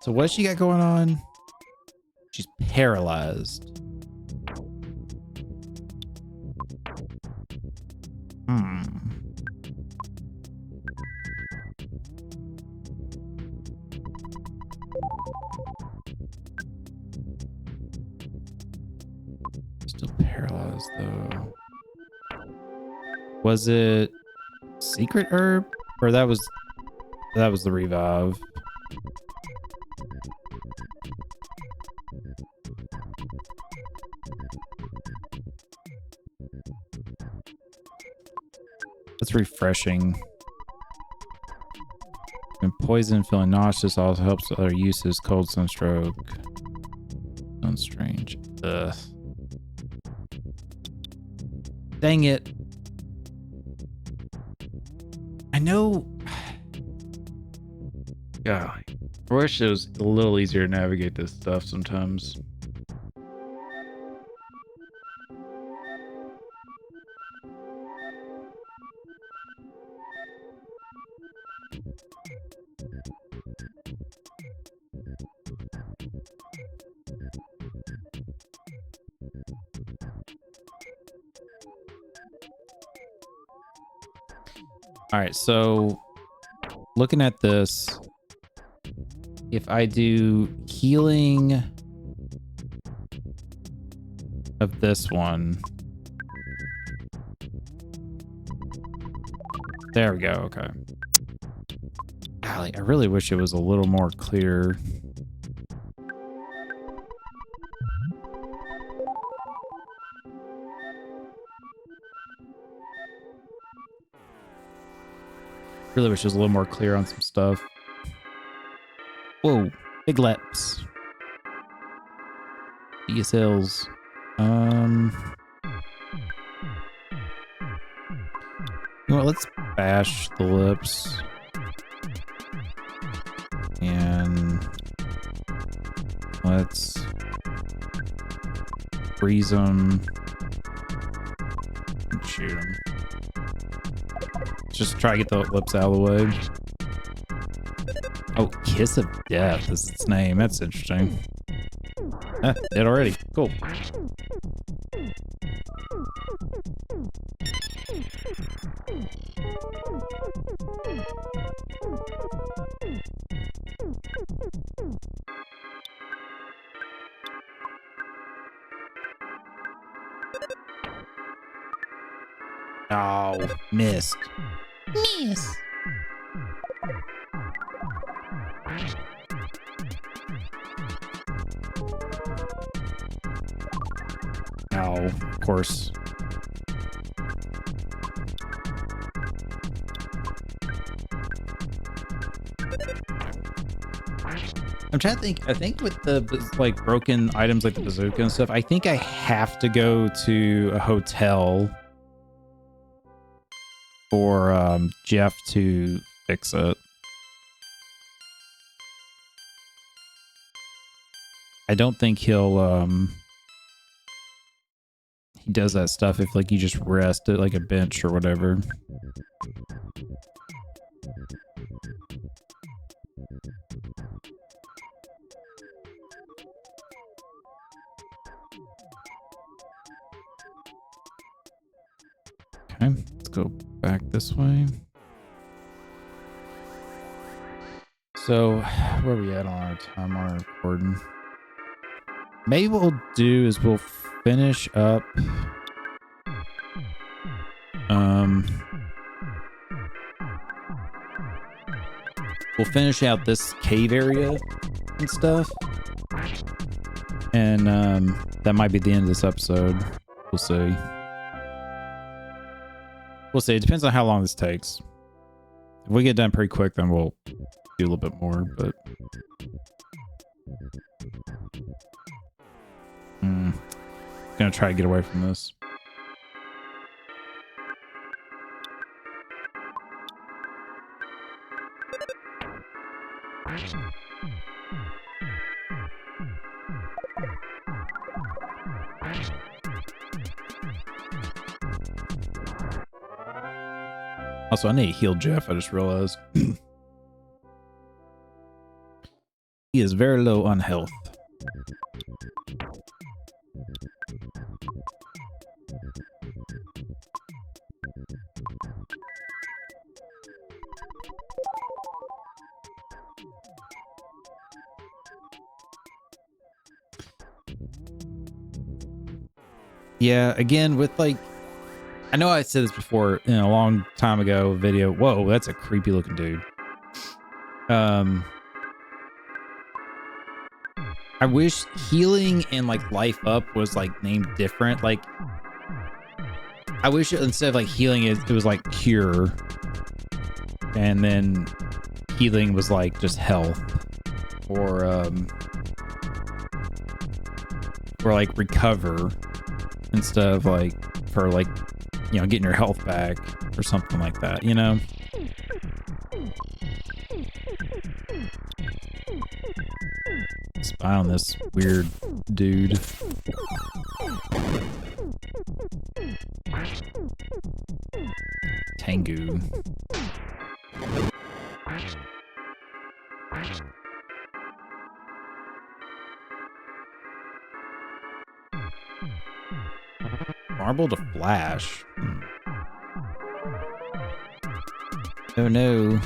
So what's she got going on? She's paralyzed. Still paralyzed though. Was it secret herb? Or that was the revive. That's refreshing. When poison, feeling nauseous, also helps with other uses. Cold, sunstroke. Sounds strange. Ugh. Dang it. I know. God. I wish it was a little easier to navigate this stuff sometimes. All right, so looking at this, if I do healing of this one, there we go. Okay. Golly, I really wish it was a little more clear. Really wish it was a little more clear on some stuff. Whoa, big leps. DSLs. You know what, let's bash the lips. And let's freeze them. And shoot them. Just try to get the lips out of the way. Oh, Kiss of Death is its name. That's interesting. Dead already. Cool. Oh, missed. Miss. Oh, of course. I'm trying to think. I think with the like broken items like the bazooka and stuff, I think I have to go to a hotel for Jeff to fix it. I don't think he'll he does that stuff if like you just rest at like a bench or whatever. Okay, let's go back this way. So, where are we at on our time on our recording? Maybe what we'll do is we'll finish up. We'll finish out this cave area and stuff. And that might be the end of this episode. We'll see. We'll see. It depends on how long this takes. If we get done pretty quick, then we'll do a little bit more, but gonna try to get away from this. Also, I need to heal Jeff, I just realized. He is very low on health. Yeah, again, with like, I know I said this before in a long time ago video. Whoa, that's a creepy looking dude. I wish healing and like life up was like named different. Like, I wish instead of like healing it was like cure, and then healing was like just health, or like recover instead of like for like, you know, getting your health back or something like that, you know? Spy on this weird dude. Tengu. Marble to flash. Oh no.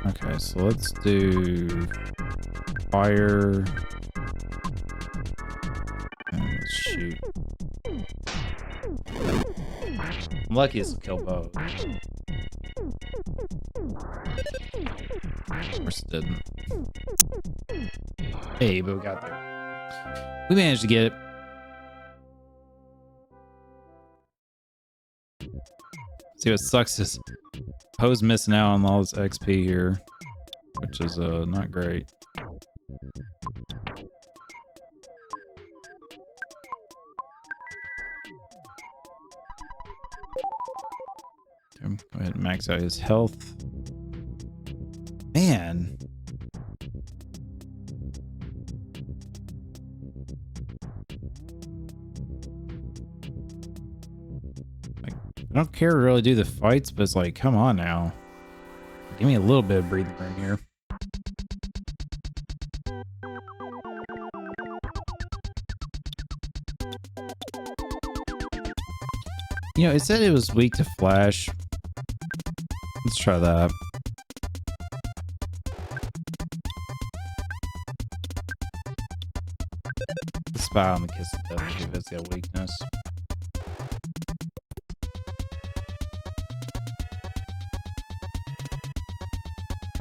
Okay, so let's do fire. And let's shoot. I'm lucky it's a kill bow. Of course it didn't. Hey, but we got there. We managed to get it. See, what sucks is Poe's missing out on all this XP here, which is not great. Okay, go ahead and max out his health. Man. I don't care to really do the fights, but it's like, come on now. Give me a little bit of breathing room here. You know, it said it was weak to flash. Let's try that. Spy on the kiss of death, see if it's got weakness.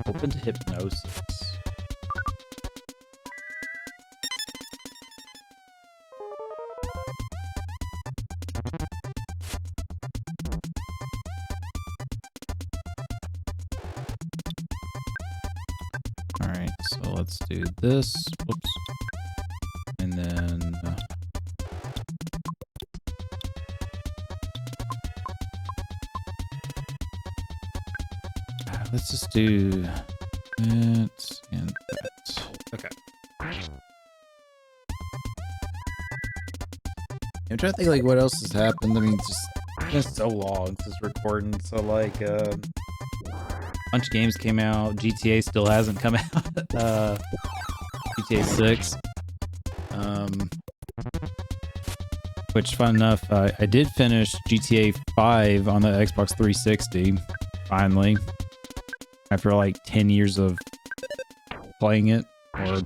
Open to hypnosis. So let's do this. Whoops. And then let's just do that and that. Okay. I'm trying to think like what else has happened. I mean, it's been so long since recording. So like a bunch of games came out. GTA still hasn't come out. GTA 6. Which fun enough, I did finish GTA 5 on the Xbox 360 finally. After like 10 years of playing it or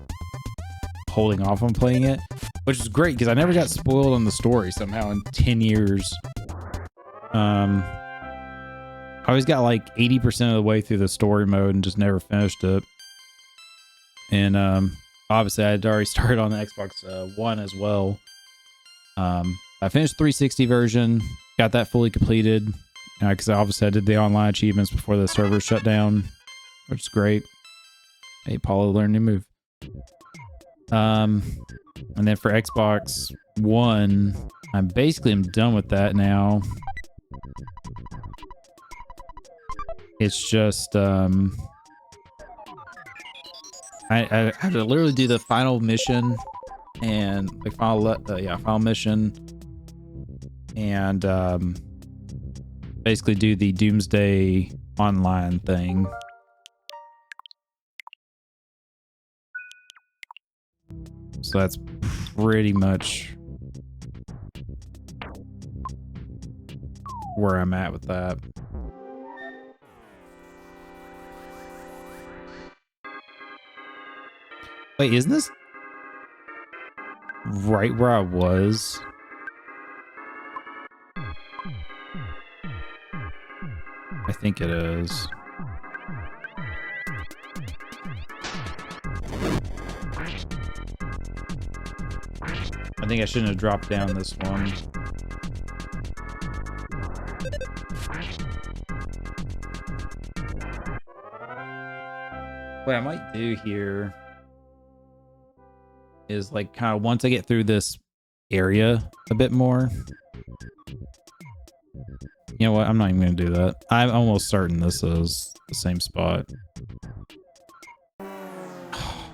holding off on playing it, which is great because I never got spoiled on the story somehow in 10 years. I always got like 80% of the way through the story mode and just never finished it. And obviously I had already started on the Xbox One as well. I finished 360 version, got that fully completed. Because obviously I did the online achievements before the server shut down, which is great. Hey, Paula learned a new move. And then for Xbox One, I'm done with that now. It's just I have to literally do the final mission and like final mission and basically do the Doomsday online thing. So that's pretty much where I'm at with that. Wait, isn't this right where I was? I think it is. I think I shouldn't have dropped down this one. What I might do here is like kind of once I get through this area a bit more. You know what? I'm not even going to do that. I'm almost certain this is the same spot.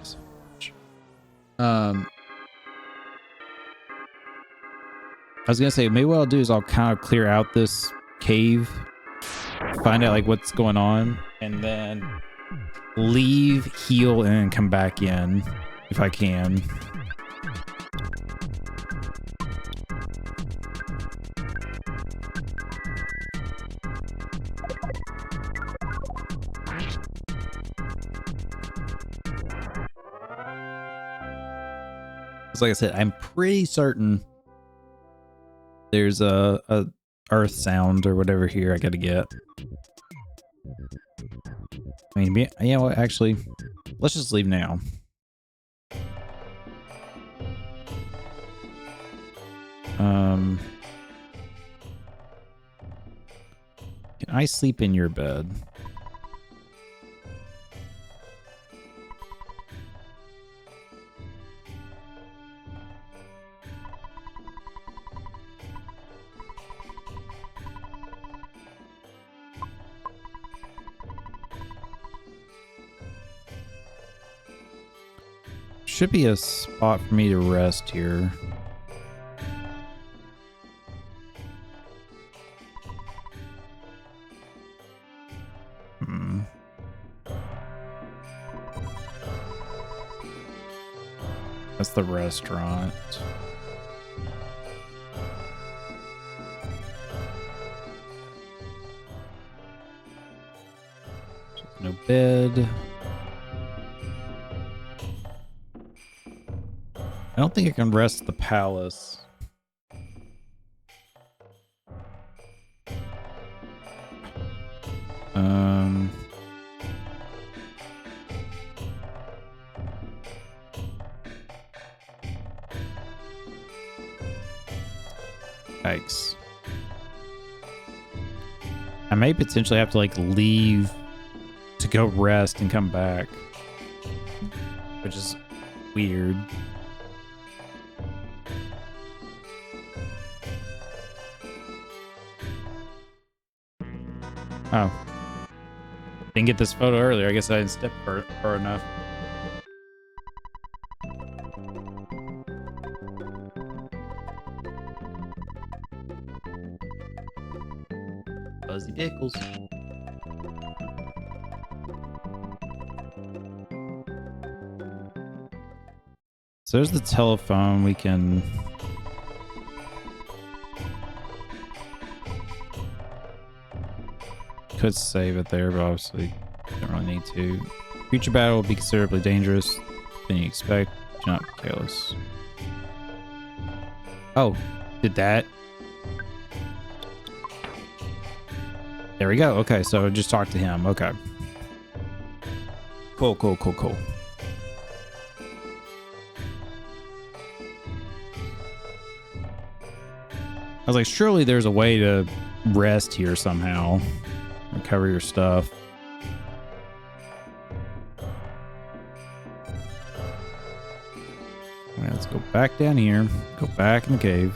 So much. I was going to say, maybe what I'll do is I'll kind of clear out this cave, find out like what's going on, and then leave, heal, and then come back in if I can. Like I said, I'm pretty certain there's a earth sound or whatever here I gotta get. I mean, you know what, actually, let's just leave now. Can I sleep in your bed? Should be a spot for me to rest here. That's the restaurant. No bed. I don't think I can rest at the palace. Yikes. I may potentially have to like leave to go rest and come back. which is weird. Oh. Didn't get this photo earlier. I guess I didn't step far enough. Fuzzy Pickles. So there's the telephone. We can... Could save it there, but obviously don't really need to. Future battle will be considerably dangerous than you expect. Do not be careless. Oh, did that? There we go. Okay, so just talk to him. Okay. Cool. I was like, surely there's a way to rest here somehow. Recover your stuff. All right, let's go back down here. Go back in the cave.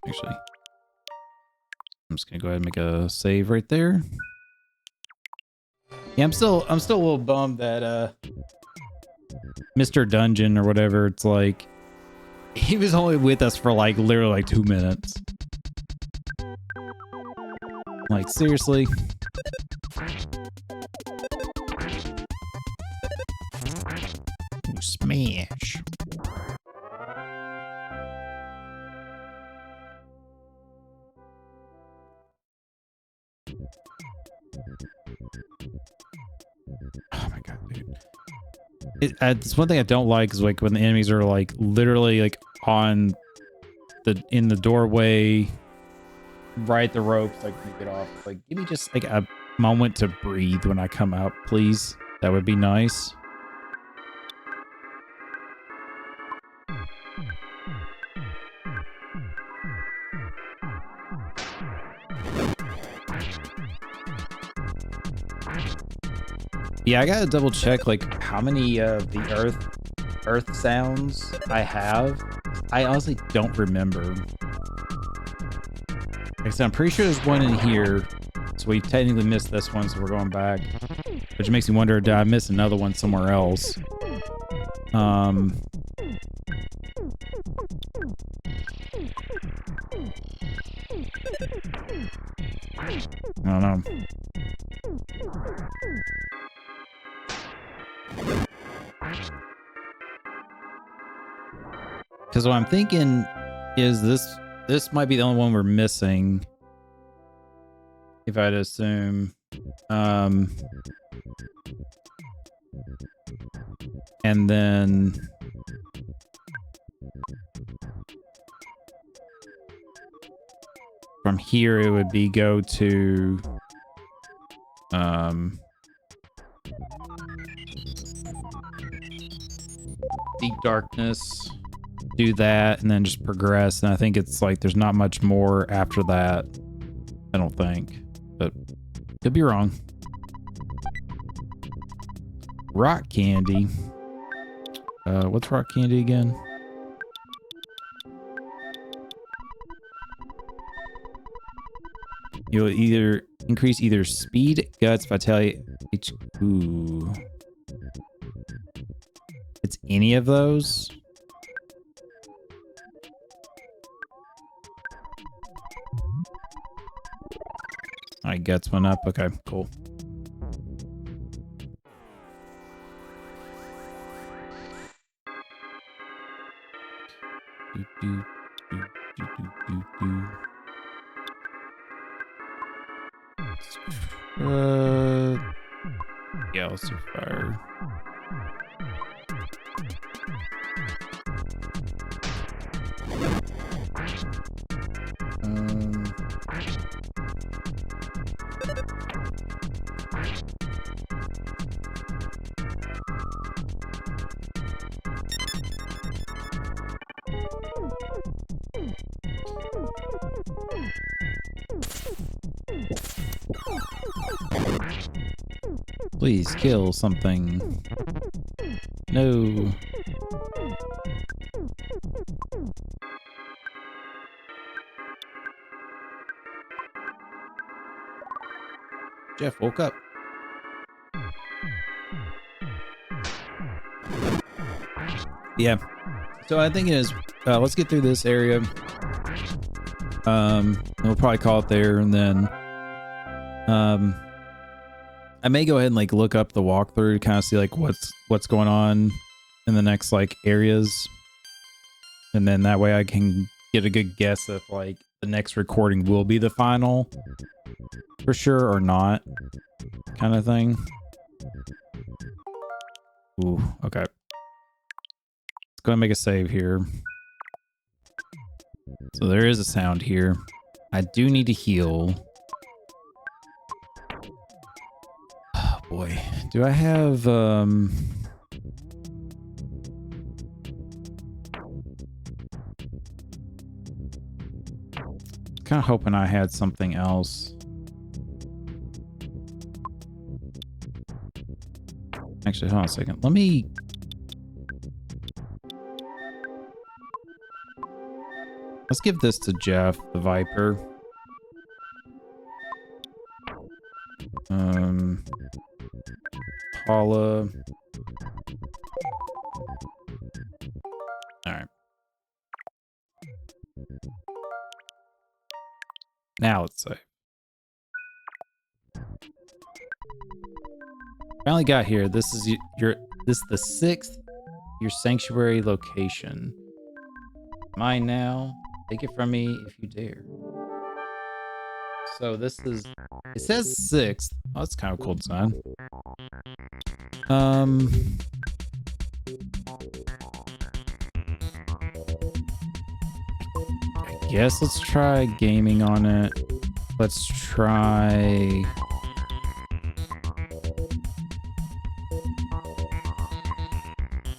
Actually, I'm just gonna go ahead and make a save right there. Yeah, I'm still a little bummed that Mr. Dungeon or whatever, it's like he was only with us for like literally like 2 minutes. Like, seriously? Ooh, smash. Oh my god, dude. It's one thing I don't like is like when the enemies are like literally like in the doorway, right at the ropes, like to get off. Like, give me just like a moment to breathe when I come out, please. That would be nice. Yeah, I gotta double check like how many the earth sounds I have. I honestly don't remember. Like I said, I'm pretty sure there's one in here, so we technically missed this one, so we're going back. Which makes me wonder, did I miss another one somewhere else? I don't know. Because what I'm thinking is this might be the only one we're missing, if I'd assume. And then from here it would be go to deep darkness, do that, and then just progress. And I think it's like there's not much more after that, I don't think, but could be wrong. Rock candy. What's rock candy again? You'll either increase either speed, guts, vitality, ooh. It's any of those? Alright, guts went up. Okay, cool. Yeah, let's do fire. Please kill something. No. Jeff woke up. Yeah. So I think it is. Let's get through this area. We'll probably call it there, and then I may go ahead and like look up the walkthrough to kind of see like what's going on in the next like areas, and then that way I can get a good guess if like the next recording will be the final for sure or not, kind of thing. Ooh, okay. Let's go and make a save here. So there is a sound here. I do need to heal. Oh boy. Do I have kind of hoping I had something else. Actually, hold on a second. Let's give this to Jeff, the Viper. Paula. Alright. Now let's save. Finally got here. This is the 6th, your sanctuary location. Mine now. Take it from me if you dare. So this is, it says 6th. Oh, that's kind of a cool design. I guess let's try gaming on it. Let's try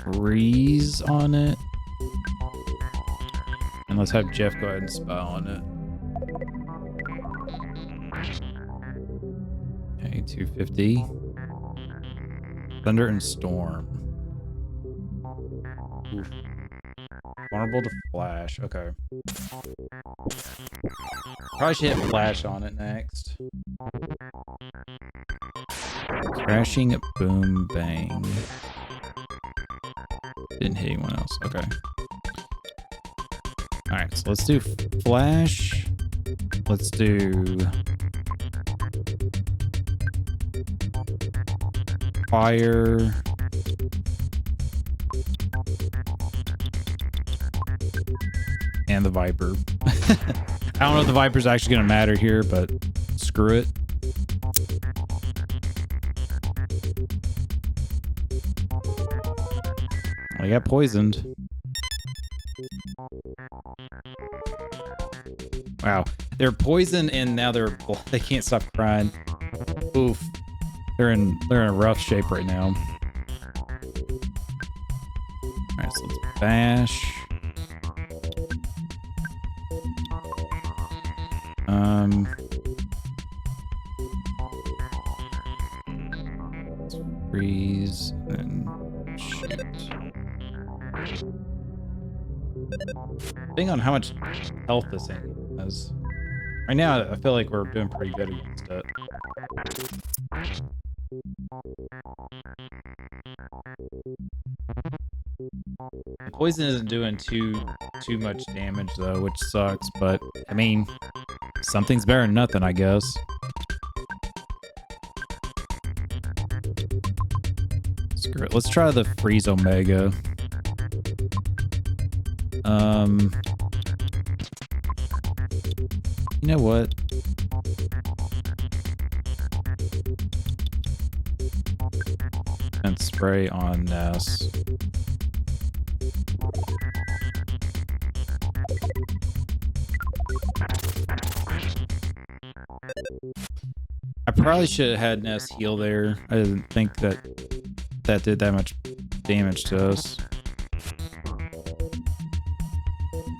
freeze on it. And let's have Jeff go ahead and spy on it. Okay, 250. Thunder and storm. Oof. Vulnerable to flash. Okay. Probably should hit flash on it next. Crashing, boom, bang. Didn't hit anyone else. Okay. Alright, so let's do flash. Let's do fire. And the Viper. I don't know if the Viper's actually going to matter here, but screw it. I got poisoned. Wow. They're poisoned and now they can't stop crying. Oof. They're in a rough shape right now. Alright, so let's bash. Let's freeze and shoot. Depending on how much health this thing has. Right now, I feel like we're doing pretty good against it. The poison isn't doing too much damage though, which sucks, but I mean, something's better than nothing, I guess. Screw it. Let's try the freeze Omega. You know what? And spray on Ness. I probably should have had Ness heal there. I didn't think that did that much damage to us.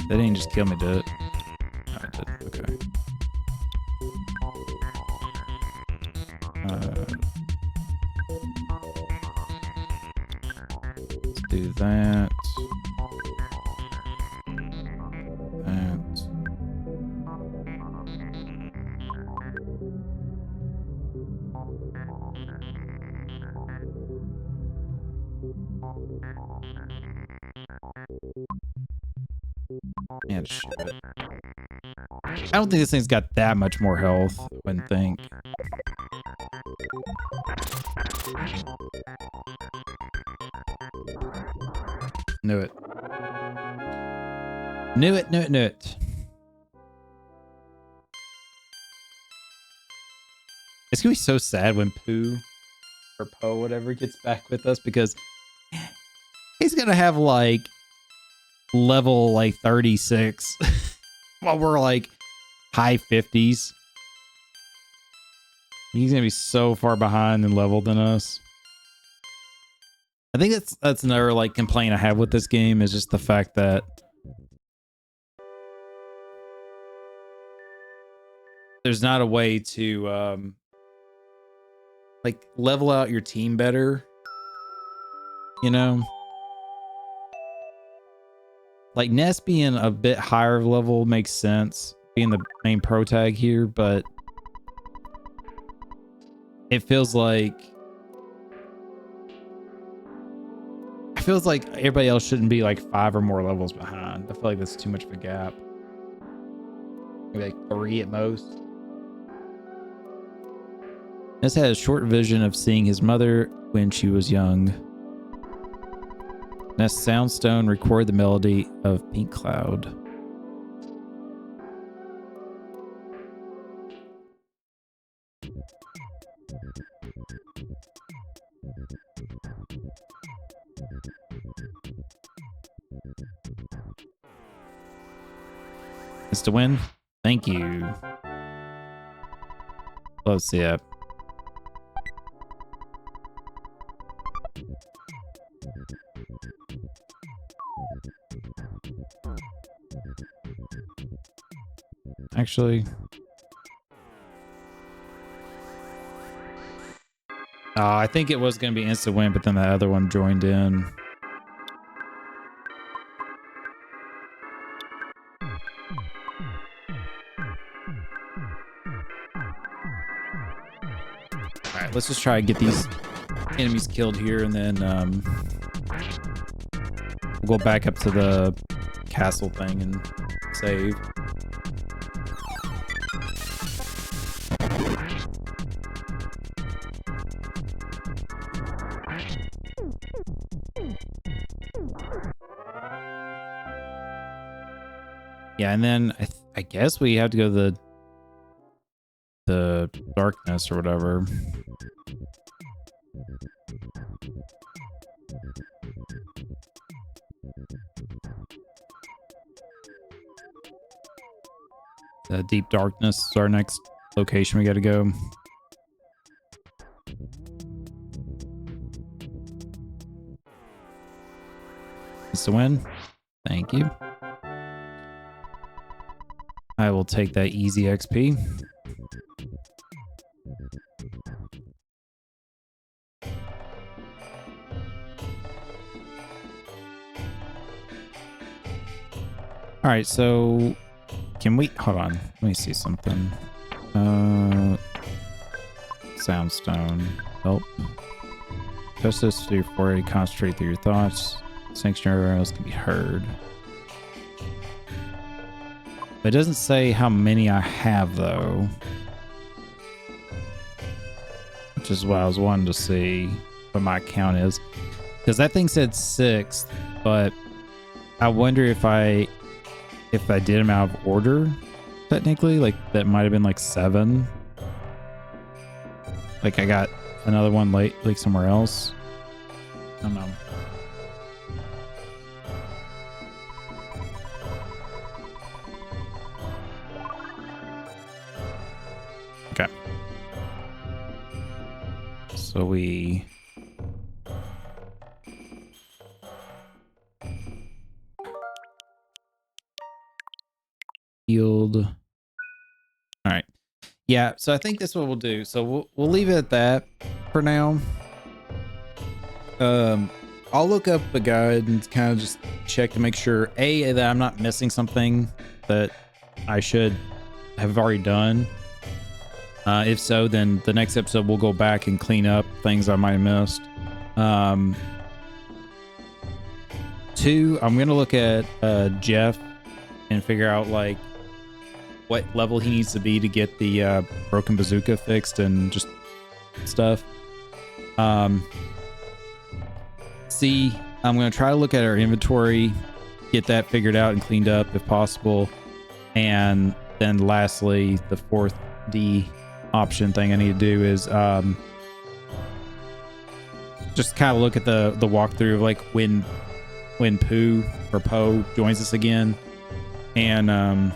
That didn't just kill me, did it? No, it didn't. Okay. Do that. That. And shit. I don't think this thing's got that much more health, I wouldn't think. Knew it. Knew it, knew it, knew it. It's gonna be so sad when Pooh or Poe, whatever, gets back with us, because he's gonna have like level like 36 while we're like high 50s. He's gonna be so far behind and level than us. I think that's another like complaint I have with this game, is just the fact that there's not a way to like level out your team better, you know? Like Ness being a bit higher level makes sense, being the main pro tag here, but it feels like everybody else shouldn't be like 5 or more levels behind. I feel like that's too much of a gap. Maybe like 3 at most. Ness had a short vision of seeing his mother when she was young. Ness Soundstone recorded the melody of Pink Cloud. It's to win. Thank you. Let's see it. Actually, I think it was going to be instant win, but then the other one joined in. All right, let's just try and get these enemies killed here, and then we'll go back up to the castle thing and save. Yeah, and then I guess we have to go to the darkness or whatever. The deep darkness is our next location we got to go. It's the win. Thank you. I will take that easy XP. All right, so can we hold on? Let me see something. Soundstone. Help. Just this through your forehead, concentrate through your thoughts. Sanctuary arrows can be heard. It doesn't say how many I have, though. Which is what I was wanting to see what my count is. Because that thing said 6, but I wonder if I did them out of order, technically. Like, that might have been like 7. Like, I got another one late, like somewhere else. I don't know. Okay. So we... Healed. All right. Yeah, so I think that's what we'll do. So we'll leave it at that for now. I'll look up a guide and kind of just check to make sure that I'm not missing something that I should have already done. If so, then the next episode we'll go back and clean up things I might have missed. 2, I'm gonna look at Jeff and figure out like what level he needs to be to get the broken bazooka fixed and just stuff. C, I'm gonna try to look at our inventory, get that figured out and cleaned up if possible. And then lastly, the 4th D option thing I need to do is just kind of look at the walkthrough of like when Pooh or Poe joins us again, and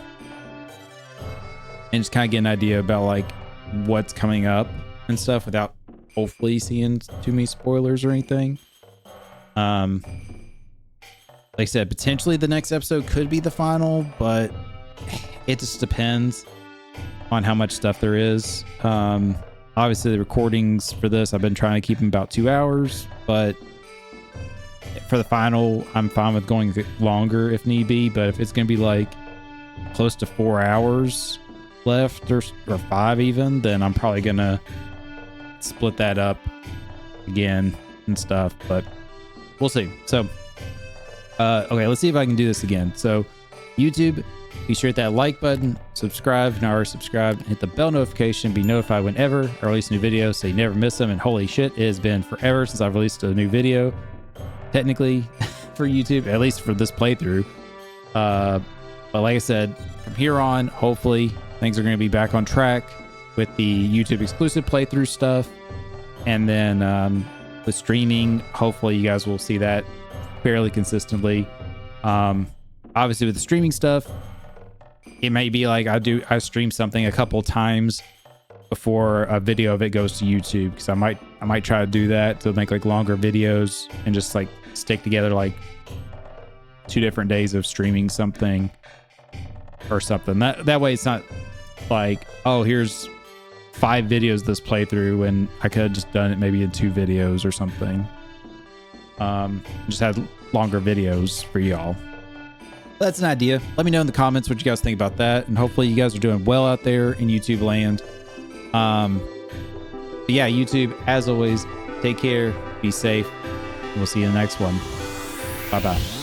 just kind of get an idea about like what's coming up and stuff without hopefully seeing too many spoilers or anything. Like I said, potentially the next episode could be the final, but it just depends on how much stuff there is. Obviously the recordings for this, I've been trying to keep them about 2 hours, but for the final, I'm fine with going longer if need be. But if it's going to be like close to 4 hours left or 5 even, then I'm probably going to split that up again and stuff, but we'll see. So, okay, let's see if I can do this again. So YouTube, be sure to hit that like button, subscribe if you're not already subscribed, and hit the bell notification, be notified whenever I release new videos so you never miss them. And holy shit, it has been forever since I've released a new video, technically, for YouTube, at least for this playthrough. But like I said, from here on, hopefully things are going to be back on track with the YouTube exclusive playthrough stuff. And then with streaming, hopefully you guys will see that fairly consistently. Obviously with the streaming stuff, it may be like I stream something a couple times before a video of it goes to YouTube, because I might try to do that to make like longer videos and just like stick together like 2 different days of streaming something or something. That way it's not like, oh, here's 5 videos this playthrough and I could have just done it maybe in 2 videos or something. Just had longer videos for y'all. That's an idea. Let me know in the comments what you guys think about that, and hopefully you guys are doing well out there in YouTube land. But yeah, YouTube, as always, take care, be safe, and we'll see you in the next one. Bye bye.